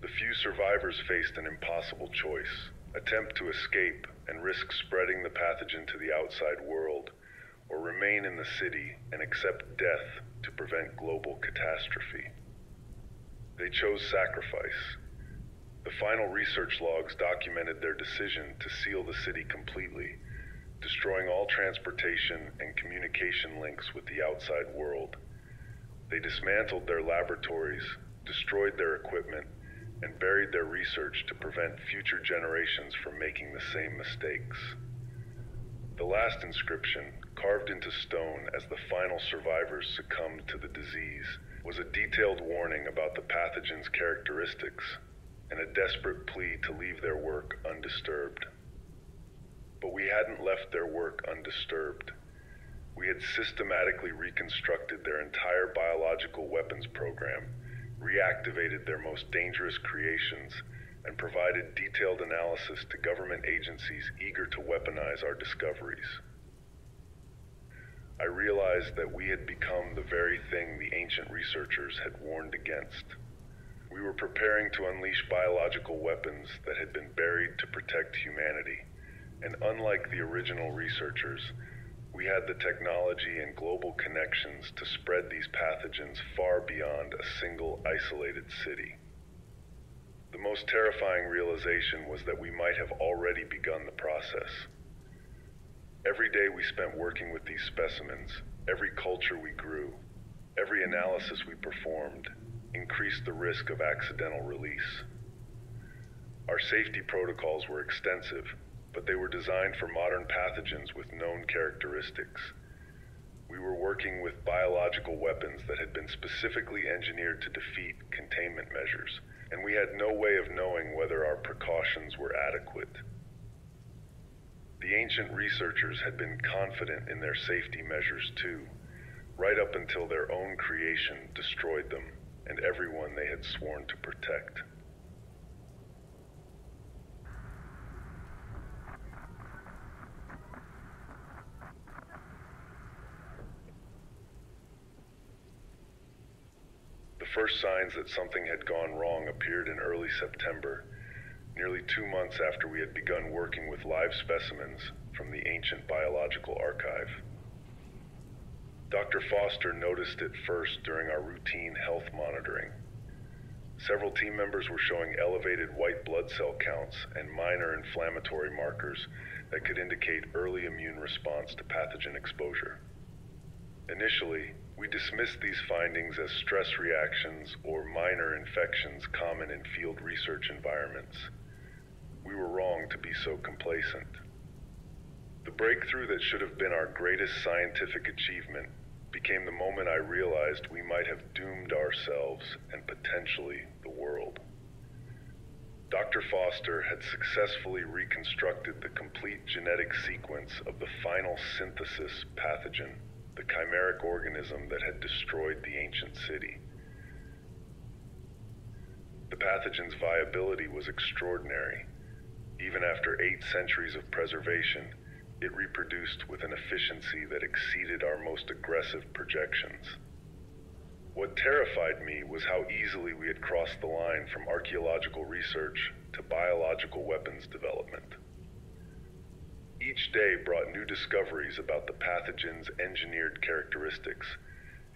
The few survivors faced an impossible choice: attempt to escape and risk spreading the pathogen to the outside world, or remain in the city and accept death to prevent global catastrophe. They chose sacrifice. The final research logs documented their decision to seal the city completely, destroying all transportation and communication links with the outside world. They dismantled their laboratories, destroyed their equipment, and buried their research to prevent future generations from making the same mistakes. The last inscription, carved into stone as the final survivors succumbed to the disease, was a detailed warning about the pathogen's characteristics and a desperate plea to leave their work undisturbed. But we hadn't left their work undisturbed. We had systematically reconstructed their entire biological weapons program, reactivated their most dangerous creations, and provided detailed analysis to government agencies eager to weaponize our discoveries. I realized that we had become the very thing the ancient researchers had warned against. We were preparing to unleash biological weapons that had been buried to protect humanity, and unlike the original researchers, we had the technology and global connections to spread these pathogens far beyond a single isolated city. The most terrifying realization was that we might have already begun the process. Every day we spent working with these specimens, every culture we grew, every analysis we performed, increased the risk of accidental release. Our safety protocols were extensive, but they were designed for modern pathogens with known characteristics. We were working with biological weapons that had been specifically engineered to defeat containment measures, and we had no way of knowing whether our precautions were adequate. The ancient researchers had been confident in their safety measures too, right up until their own creation destroyed them and everyone they had sworn to protect. The first signs that something had gone wrong appeared in early September, nearly 2 months after we had begun working with live specimens from the ancient biological archive. Dr. Foster noticed it first during our routine health monitoring. Several team members were showing elevated white blood cell counts and minor inflammatory markers that could indicate early immune response to pathogen exposure. Initially, we dismissed these findings as stress reactions or minor infections common in field research environments. We were wrong to be so complacent. The breakthrough that should have been our greatest scientific achievement became the moment I realized we might have doomed ourselves and potentially the world. Dr. Foster had successfully reconstructed the complete genetic sequence of the final synthesis pathogen, the chimeric organism that had destroyed the ancient city. The pathogen's viability was extraordinary. Even after 8 centuries of preservation, it reproduced with an efficiency that exceeded our most aggressive projections. What terrified me was how easily we had crossed the line from archaeological research to biological weapons development. Each day brought new discoveries about the pathogen's engineered characteristics,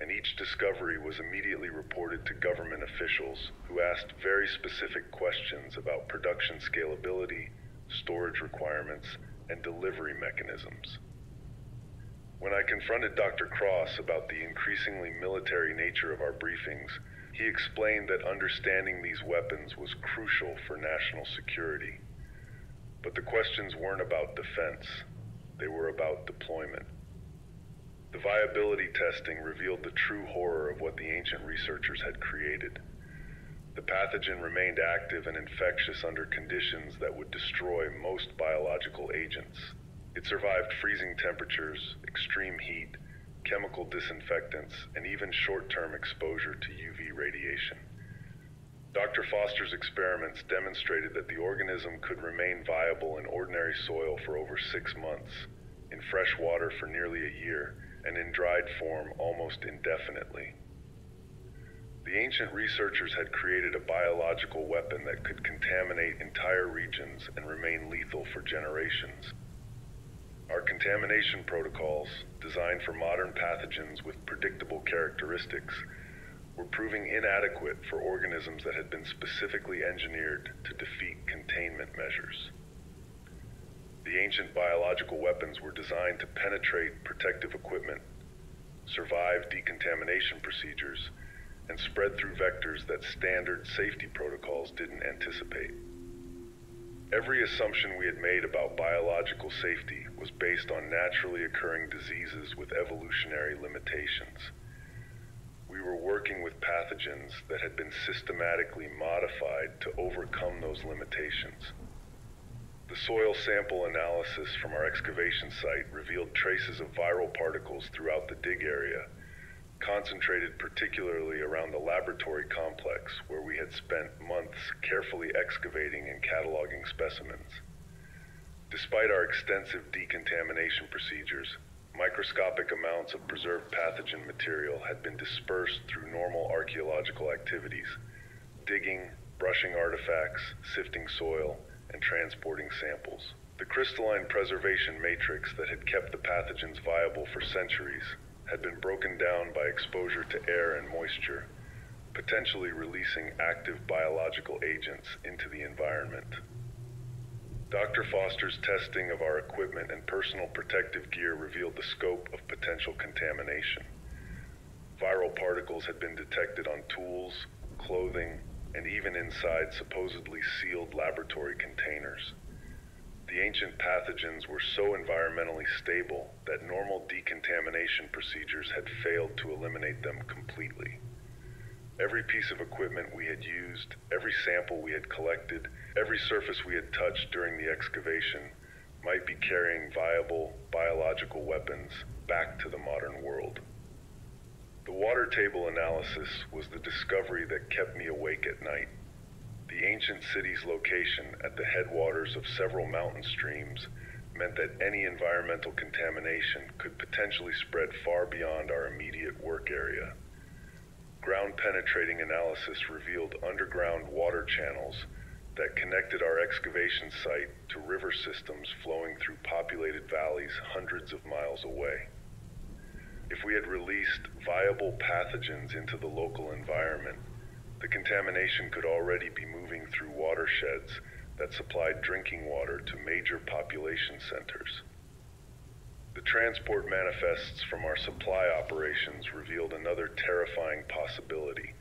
and each discovery was immediately reported to government officials who asked very specific questions about production scalability, storage requirements, and delivery mechanisms. When I confronted Dr. Cross about the increasingly military nature of our briefings, he explained that understanding these weapons was crucial for national security. But the questions weren't about defense, they were about deployment. The viability testing revealed the true horror of what the ancient researchers had created. The pathogen remained active and infectious under conditions that would destroy most biological agents. It survived freezing temperatures, extreme heat, chemical disinfectants, and even short-term exposure to UV radiation. Dr. Foster's experiments demonstrated that the organism could remain viable in ordinary soil for over 6 months, in fresh water for nearly a year, and in dried form almost indefinitely. The ancient researchers had created a biological weapon that could contaminate entire regions and remain lethal for generations. Our contamination protocols, designed for modern pathogens with predictable characteristics, were proving inadequate for organisms that had been specifically engineered to defeat containment measures. The ancient biological weapons were designed to penetrate protective equipment, survive decontamination procedures, and spread through vectors that standard safety protocols didn't anticipate. Every assumption we had made about biological safety was based on naturally occurring diseases with evolutionary limitations. We were working with pathogens that had been systematically modified to overcome those limitations. The soil sample analysis from our excavation site revealed traces of viral particles throughout the dig area, concentrated particularly around the laboratory complex where we had spent months carefully excavating and cataloging specimens. Despite our extensive decontamination procedures, Microscopic amounts of preserved pathogen material had been dispersed through normal archaeological activities, digging, brushing artifacts, sifting soil, and transporting samples. The crystalline preservation matrix that had kept the pathogens viable for centuries had been broken down by exposure to air and moisture, potentially releasing active biological agents into the environment. Dr. Foster's testing of our equipment and personal protective gear revealed the scope of potential contamination. Viral particles had been detected on tools, clothing, and even inside supposedly sealed laboratory containers. The ancient pathogens were so environmentally stable that normal decontamination procedures had failed to eliminate them completely. Every piece of equipment we had used, every sample we had collected, every surface we had touched during the excavation might be carrying viable biological weapons back to the modern world. The water table analysis was the discovery that kept me awake at night. The ancient city's location at the headwaters of several mountain streams meant that any environmental contamination could potentially spread far beyond our immediate work area. Ground-penetrating analysis revealed underground water channels that connected our excavation site to river systems flowing through populated valleys hundreds of miles away. If we had released viable pathogens into the local environment, the contamination could already be moving through watersheds that supplied drinking water to major population centers. The transport manifests from our supply operations revealed another terrifying possibility.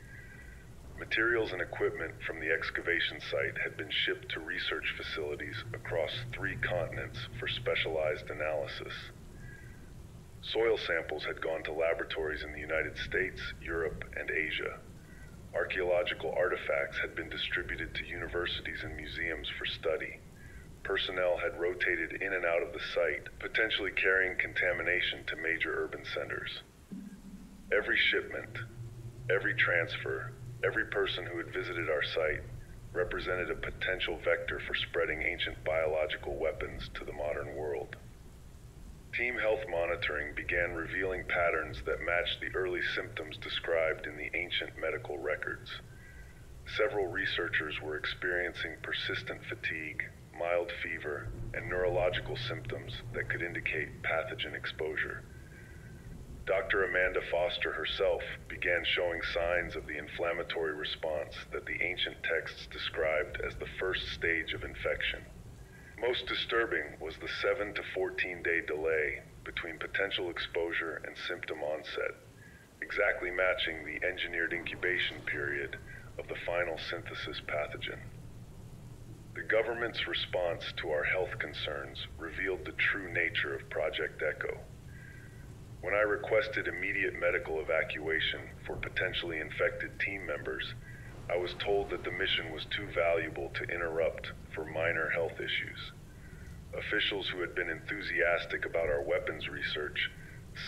Materials and equipment from the excavation site had been shipped to research facilities across 3 continents for specialized analysis. Soil samples had gone to laboratories in the United States, Europe, and Asia. Archaeological artifacts had been distributed to universities and museums for study. Personnel had rotated in and out of the site, potentially carrying contamination to major urban centers. Every shipment, every transfer, every person who had visited our site represented a potential vector for spreading ancient biological weapons to the modern world. Team health monitoring began revealing patterns that matched the early symptoms described in the ancient medical records. Several researchers were experiencing persistent fatigue, mild fever, and neurological symptoms that could indicate pathogen exposure. Dr. Amanda Foster herself began showing signs of the inflammatory response that the ancient texts described as the first stage of infection. Most disturbing was the 7 to 14-day delay between potential exposure and symptom onset, exactly matching the engineered incubation period of the final synthesis pathogen. The government's response to our health concerns revealed the true nature of Project Echo. When I requested immediate medical evacuation for potentially infected team members, I was told that the mission was too valuable to interrupt for minor health issues. Officials who had been enthusiastic about our weapons research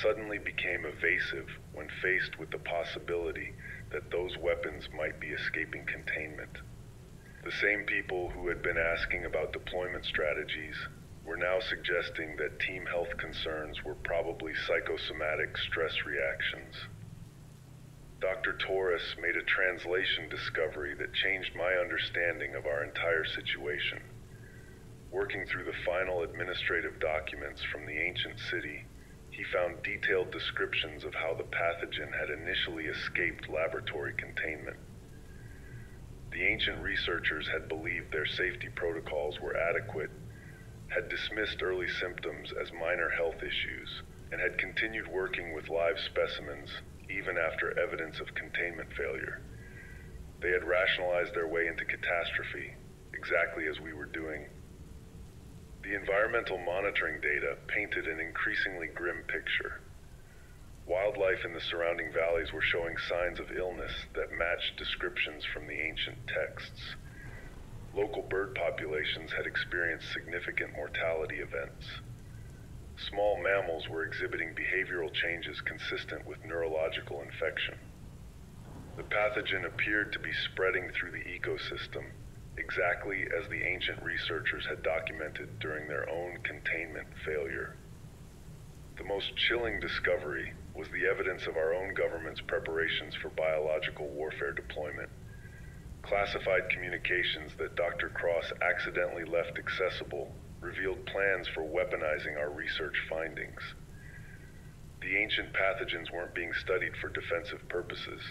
suddenly became evasive when faced with the possibility that those weapons might be escaping containment. The same people who had been asking about deployment strategies were now suggesting that team health concerns were probably psychosomatic stress reactions. Dr. Torres made a translation discovery that changed my understanding of our entire situation. Working through the final administrative documents from the ancient city, he found detailed descriptions of how the pathogen had initially escaped laboratory containment. The ancient researchers had believed their safety protocols were adequate, had dismissed early symptoms as minor health issues, and had continued working with live specimens even after evidence of containment failure. They had rationalized their way into catastrophe, exactly as we were doing. The environmental monitoring data painted an increasingly grim picture. Wildlife in the surrounding valleys were showing signs of illness that matched descriptions from the ancient texts. Local bird populations had experienced significant mortality events. Small mammals were exhibiting behavioral changes consistent with neurological infection. The pathogen appeared to be spreading through the ecosystem, exactly as the ancient researchers had documented during their own containment failure. The most chilling discovery was the evidence of our own government's preparations for biological warfare deployment. Classified communications that Dr. Cross accidentally left accessible revealed plans for weaponizing our research findings. The ancient pathogens weren't being studied for defensive purposes.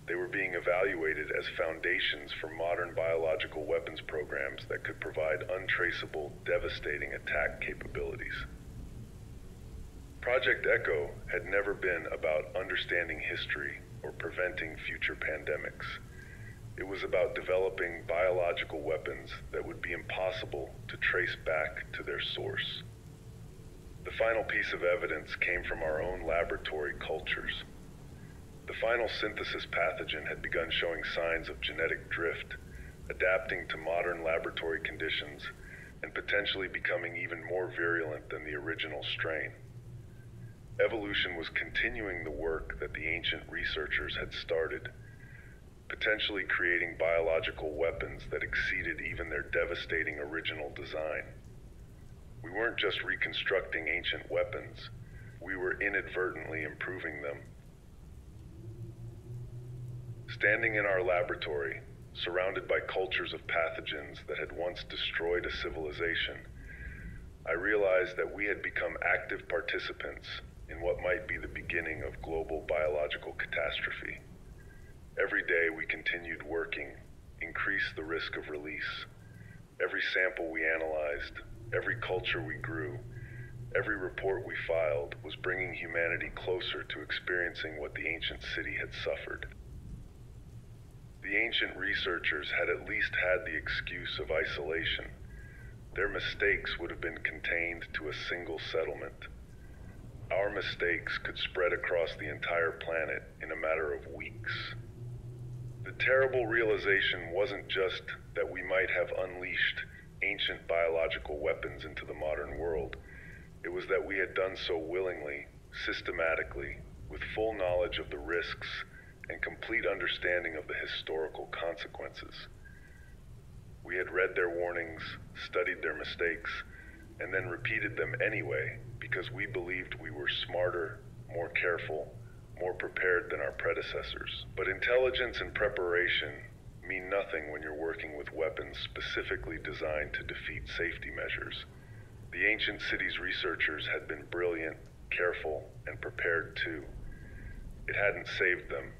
They were being evaluated as foundations for modern biological weapons programs that could provide untraceable, devastating attack capabilities. Project Echo had never been about understanding history or preventing future pandemics. It was about developing biological weapons that would be impossible to trace back to their source. The final piece of evidence came from our own laboratory cultures. The final synthesis pathogen had begun showing signs of genetic drift, adapting to modern laboratory conditions, and potentially becoming even more virulent than the original strain. Evolution was continuing the work that the ancient researchers had started, potentially creating biological weapons that exceeded even their devastating original design. We weren't just reconstructing ancient weapons, we were inadvertently improving them. Standing in our laboratory, surrounded by cultures of pathogens that had once destroyed a civilization, I realized that we had become active participants in what might be the beginning of global biological catastrophe. Every day we continued working, increased the risk of release. Every sample we analyzed, every culture we grew, every report we filed was bringing humanity closer to experiencing what the ancient city had suffered. The ancient researchers had at least had the excuse of isolation. Their mistakes would have been contained to a single settlement. Our mistakes could spread across the entire planet in a matter of weeks. The terrible realization wasn't just that we might have unleashed ancient biological weapons into the modern world. It was that we had done so willingly, systematically, with full knowledge of the risks and complete understanding of the historical consequences. We had read their warnings, studied their mistakes, and then repeated them anyway because we believed we were smarter, more careful, more prepared than our predecessors. But intelligence and preparation mean nothing when you're working with weapons specifically designed to defeat safety measures. The ancient city's researchers had been brilliant, careful, and prepared too. It hadn't saved them,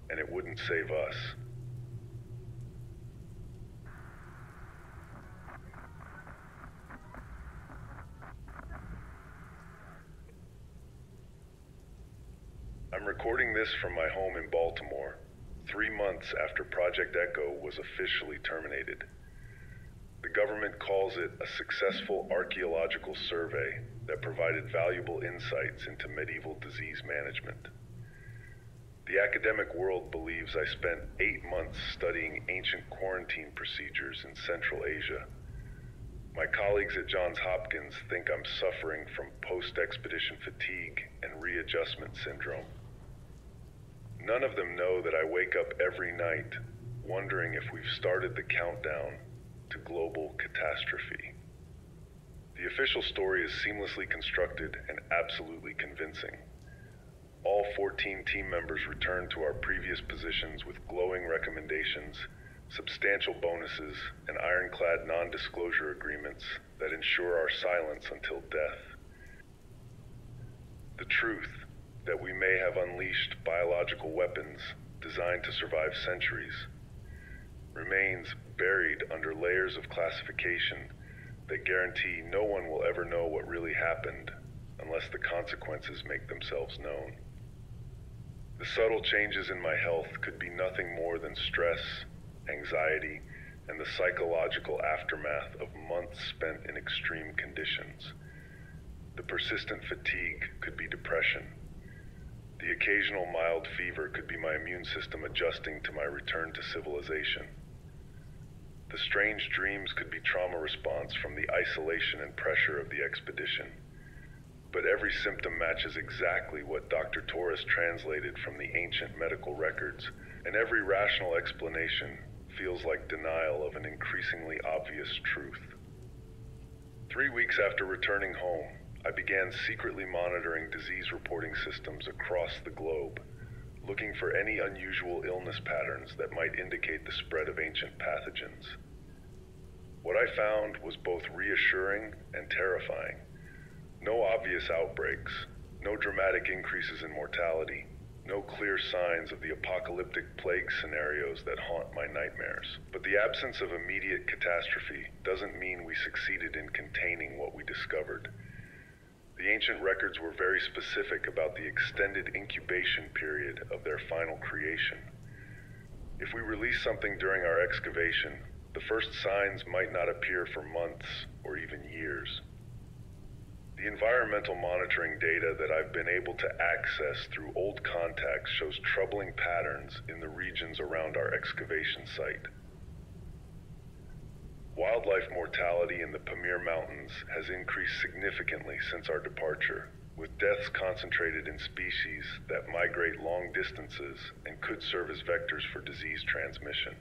and it wouldn't save us. I'm recording this from my home in Baltimore, 3 months after Project Echo was officially terminated. The government calls it a successful archaeological survey that provided valuable insights into medieval disease management. The academic world believes I spent 8 months studying ancient quarantine procedures in Central Asia. My colleagues at Johns Hopkins think I'm suffering from post-expedition fatigue and readjustment syndrome. None of them know that I wake up every night wondering if we've started the countdown to global catastrophe. The official story is seamlessly constructed and absolutely convincing. All 14 team members returned to our previous positions with glowing recommendations, substantial bonuses, and ironclad non-disclosure agreements that ensure our silence until death. The truth that we may have unleashed biological weapons designed to survive centuries remains buried under layers of classification that guarantee no one will ever know what really happened unless the consequences make themselves known. The subtle changes in my health could be nothing more than stress, anxiety, and the psychological aftermath of months spent in extreme conditions. The persistent fatigue could be depression. The occasional mild fever could be my immune system adjusting to my return to civilization. The strange dreams could be trauma response from the isolation and pressure of the expedition. But every symptom matches exactly what Dr. Torres translated from the ancient medical records, and every rational explanation feels like denial of an increasingly obvious truth. 3 weeks after returning home, I began secretly monitoring disease reporting systems across the globe, looking for any unusual illness patterns that might indicate the spread of ancient pathogens. What I found was both reassuring and terrifying. No obvious outbreaks, no dramatic increases in mortality, no clear signs of the apocalyptic plague scenarios that haunt my nightmares. But the absence of immediate catastrophe doesn't mean we succeeded in containing what we discovered. The ancient records were very specific about the extended incubation period of their final creation. If we release something during our excavation, the first signs might not appear for months or even years. The environmental monitoring data that I've been able to access through old contacts shows troubling patterns in the regions around our excavation site. Wildlife mortality in the Pamir Mountains has increased significantly since our departure, with deaths concentrated in species that migrate long distances and could serve as vectors for disease transmission.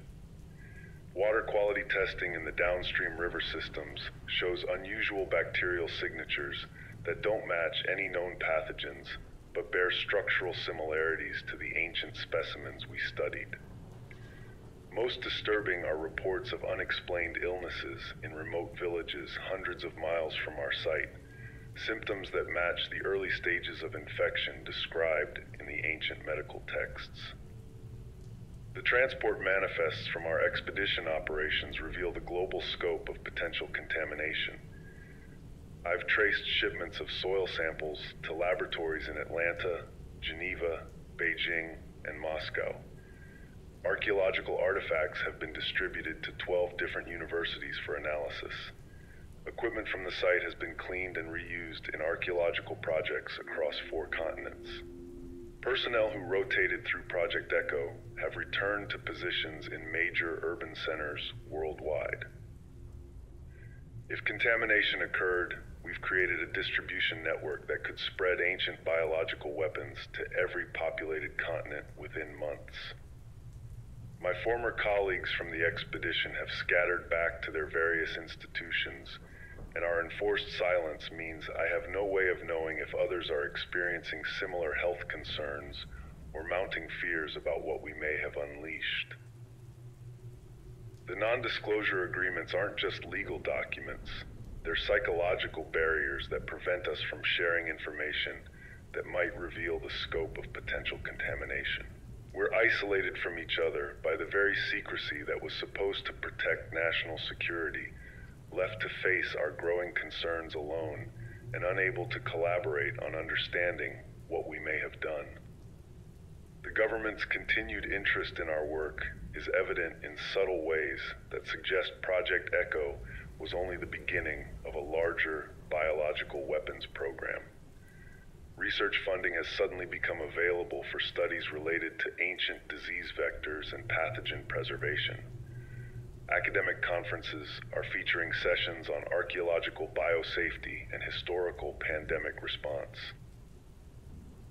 Water quality testing in the downstream river systems shows unusual bacterial signatures that don't match any known pathogens, but bear structural similarities to the ancient specimens we studied. Most disturbing are reports of unexplained illnesses in remote villages hundreds of miles from our site, symptoms that match the early stages of infection described in the ancient medical texts. The transport manifests from our expedition operations reveal the global scope of potential contamination. I've traced shipments of soil samples to laboratories in Atlanta, Geneva, Beijing, and Moscow. Archaeological artifacts have been distributed to 12 different universities for analysis. Equipment from the site has been cleaned and reused in archaeological projects across 4 continents. Personnel who rotated through Project Echo have returned to positions in major urban centers worldwide. If contamination occurred, we've created a distribution network that could spread ancient biological weapons to every populated continent within months. My former colleagues from the expedition have scattered back to their various institutions, and our enforced silence means I have no way of knowing if others are experiencing similar health concerns or mounting fears about what we may have unleashed. The non-disclosure agreements aren't just legal documents, they're psychological barriers that prevent us from sharing information that might reveal the scope of potential contamination. We're isolated from each other by the very secrecy that was supposed to protect national security, left to face our growing concerns alone, and unable to collaborate on understanding what we may have done. The government's continued interest in our work is evident in subtle ways that suggest Project Echo was only the beginning of a larger biological weapons program. Research funding has suddenly become available for studies related to ancient disease vectors and pathogen preservation. Academic conferences are featuring sessions on archaeological biosafety and historical pandemic response.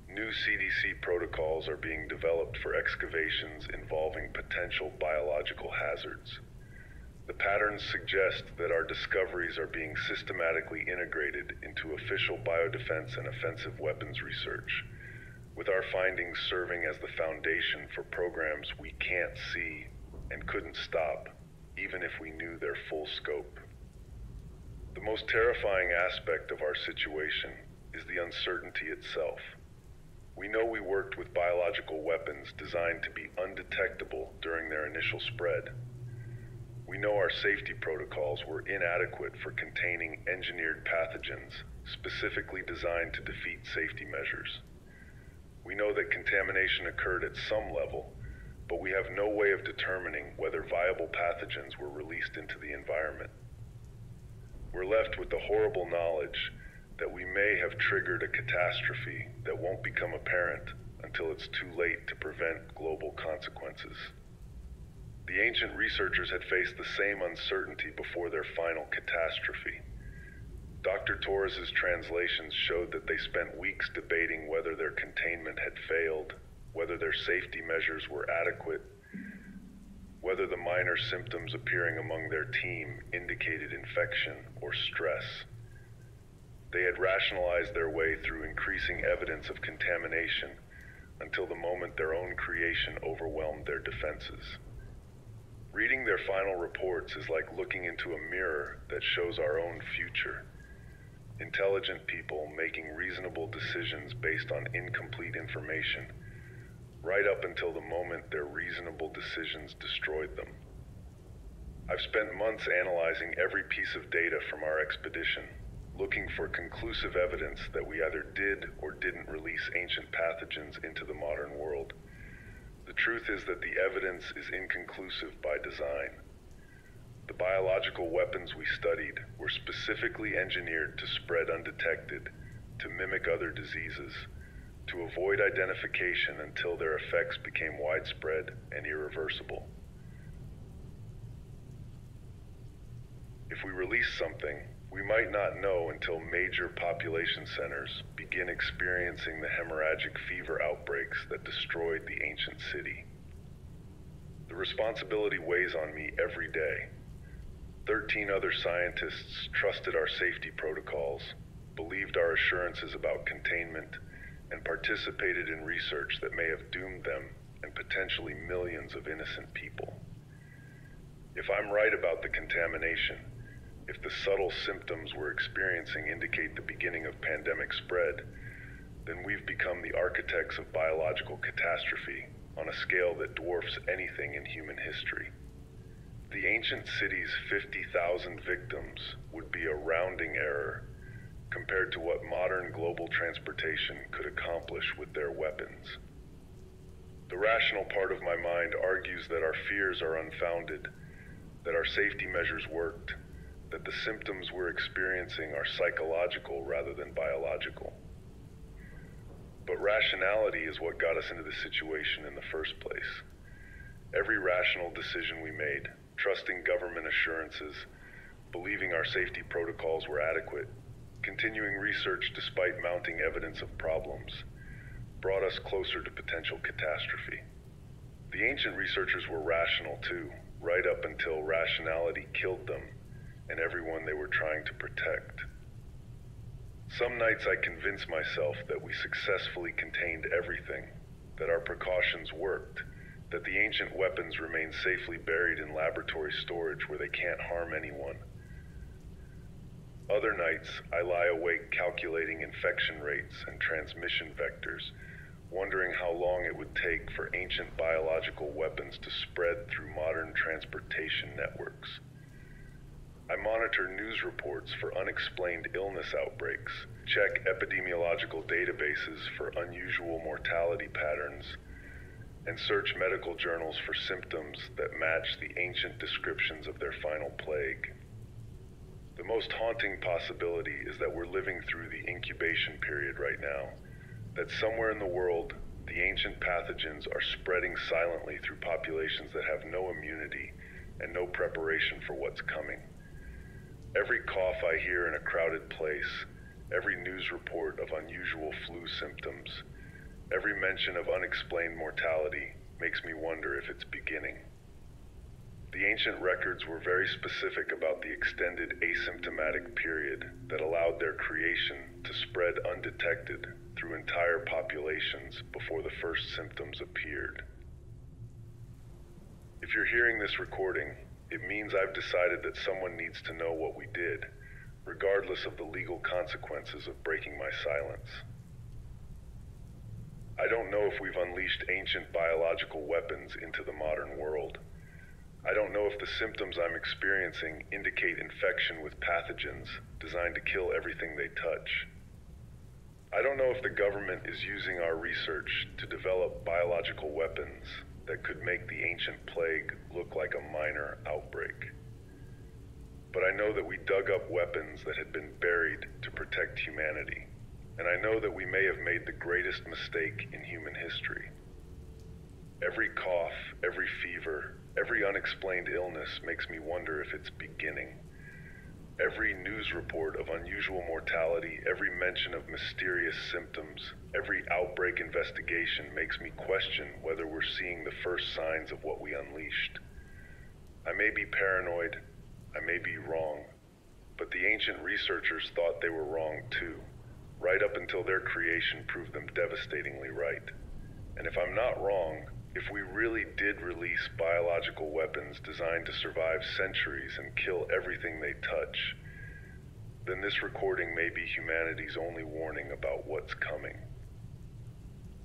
New CDC protocols are being developed for excavations involving potential biological hazards. The patterns suggest that our discoveries are being systematically integrated into official biodefense and offensive weapons research, with our findings serving as the foundation for programs we can't see and couldn't stop, even if we knew their full scope. The most terrifying aspect of our situation is the uncertainty itself. We know we worked with biological weapons designed to be undetectable during their initial spread. We know our safety protocols were inadequate for containing engineered pathogens specifically designed to defeat safety measures. We know that contamination occurred at some level, but we have no way of determining whether viable pathogens were released into the environment. We're left with the horrible knowledge that we may have triggered a catastrophe that won't become apparent until it's too late to prevent global consequences. The ancient researchers had faced the same uncertainty before their final catastrophe. Dr. Torres's translations showed that they spent weeks debating whether their containment had failed, whether their safety measures were adequate, whether the minor symptoms appearing among their team indicated infection or stress. They had rationalized their way through increasing evidence of contamination until the moment their own creation overwhelmed their defenses. Reading their final reports is like looking into a mirror that shows our own future. Intelligent people making reasonable decisions based on incomplete information, right up until the moment their reasonable decisions destroyed them. I've spent months analyzing every piece of data from our expedition, looking for conclusive evidence that we either did or didn't release ancient pathogens into the modern world. The truth is that the evidence is inconclusive by design. The biological weapons we studied were specifically engineered to spread undetected, to mimic other diseases, to avoid identification until their effects became widespread and irreversible. If we release something, we might not know until major population centers begin experiencing the hemorrhagic fever outbreaks that destroyed the ancient city. The responsibility weighs on me every day. 13 other scientists trusted our safety protocols, believed our assurances about containment, and participated in research that may have doomed them and potentially millions of innocent people. If I'm right about the contamination, if the subtle symptoms we're experiencing indicate the beginning of pandemic spread, then we've become the architects of biological catastrophe on a scale that dwarfs anything in human history. The ancient city's 50,000 victims would be a rounding error compared to what modern global transportation could accomplish with their weapons. The rational part of my mind argues that our fears are unfounded, that our safety measures worked, that the symptoms we're experiencing are psychological rather than biological. But rationality is what got us into this situation in the first place. Every rational decision we made, trusting government assurances, believing our safety protocols were adequate, continuing research despite mounting evidence of problems, brought us closer to potential catastrophe. The ancient researchers were rational too, right up until rationality killed them and everyone they were trying to protect. Some nights I convince myself that we successfully contained everything, that our precautions worked, that the ancient weapons remain safely buried in laboratory storage where they can't harm anyone. Other nights, I lie awake calculating infection rates and transmission vectors, wondering how long it would take for ancient biological weapons to spread through modern transportation networks. I monitor news reports for unexplained illness outbreaks, check epidemiological databases for unusual mortality patterns, and search medical journals for symptoms that match the ancient descriptions of their final plague. The most haunting possibility is that we're living through the incubation period right now, that somewhere in the world, the ancient pathogens are spreading silently through populations that have no immunity and no preparation for what's coming. Every cough I hear in a crowded place, every news report of unusual flu symptoms, every mention of unexplained mortality makes me wonder if it's beginning. The ancient records were very specific about the extended asymptomatic period that allowed their creation to spread undetected through entire populations before the first symptoms appeared. If you're hearing this recording, it means I've decided that someone needs to know what we did, regardless of the legal consequences of breaking my silence. I don't know if we've unleashed ancient biological weapons into the modern world. I don't know if the symptoms I'm experiencing indicate infection with pathogens designed to kill everything they touch. I don't know if the government is using our research to develop biological weapons that could make the ancient plague look like a minor outbreak. But I know that we dug up weapons that had been buried to protect humanity, and I know that we may have made the greatest mistake in human history. Every cough, every fever, every unexplained illness makes me wonder if it's beginning. Every news report of unusual mortality, every mention of mysterious symptoms, every outbreak investigation makes me question whether we're seeing the first signs of what we unleashed. I may be paranoid, I may be wrong, But the ancient researchers thought they were wrong too, right up until their creation proved them devastatingly right. And if I'm not wrong, if we really did release biological weapons designed to survive centuries and kill everything they touch, then this recording may be humanity's only warning about what's coming.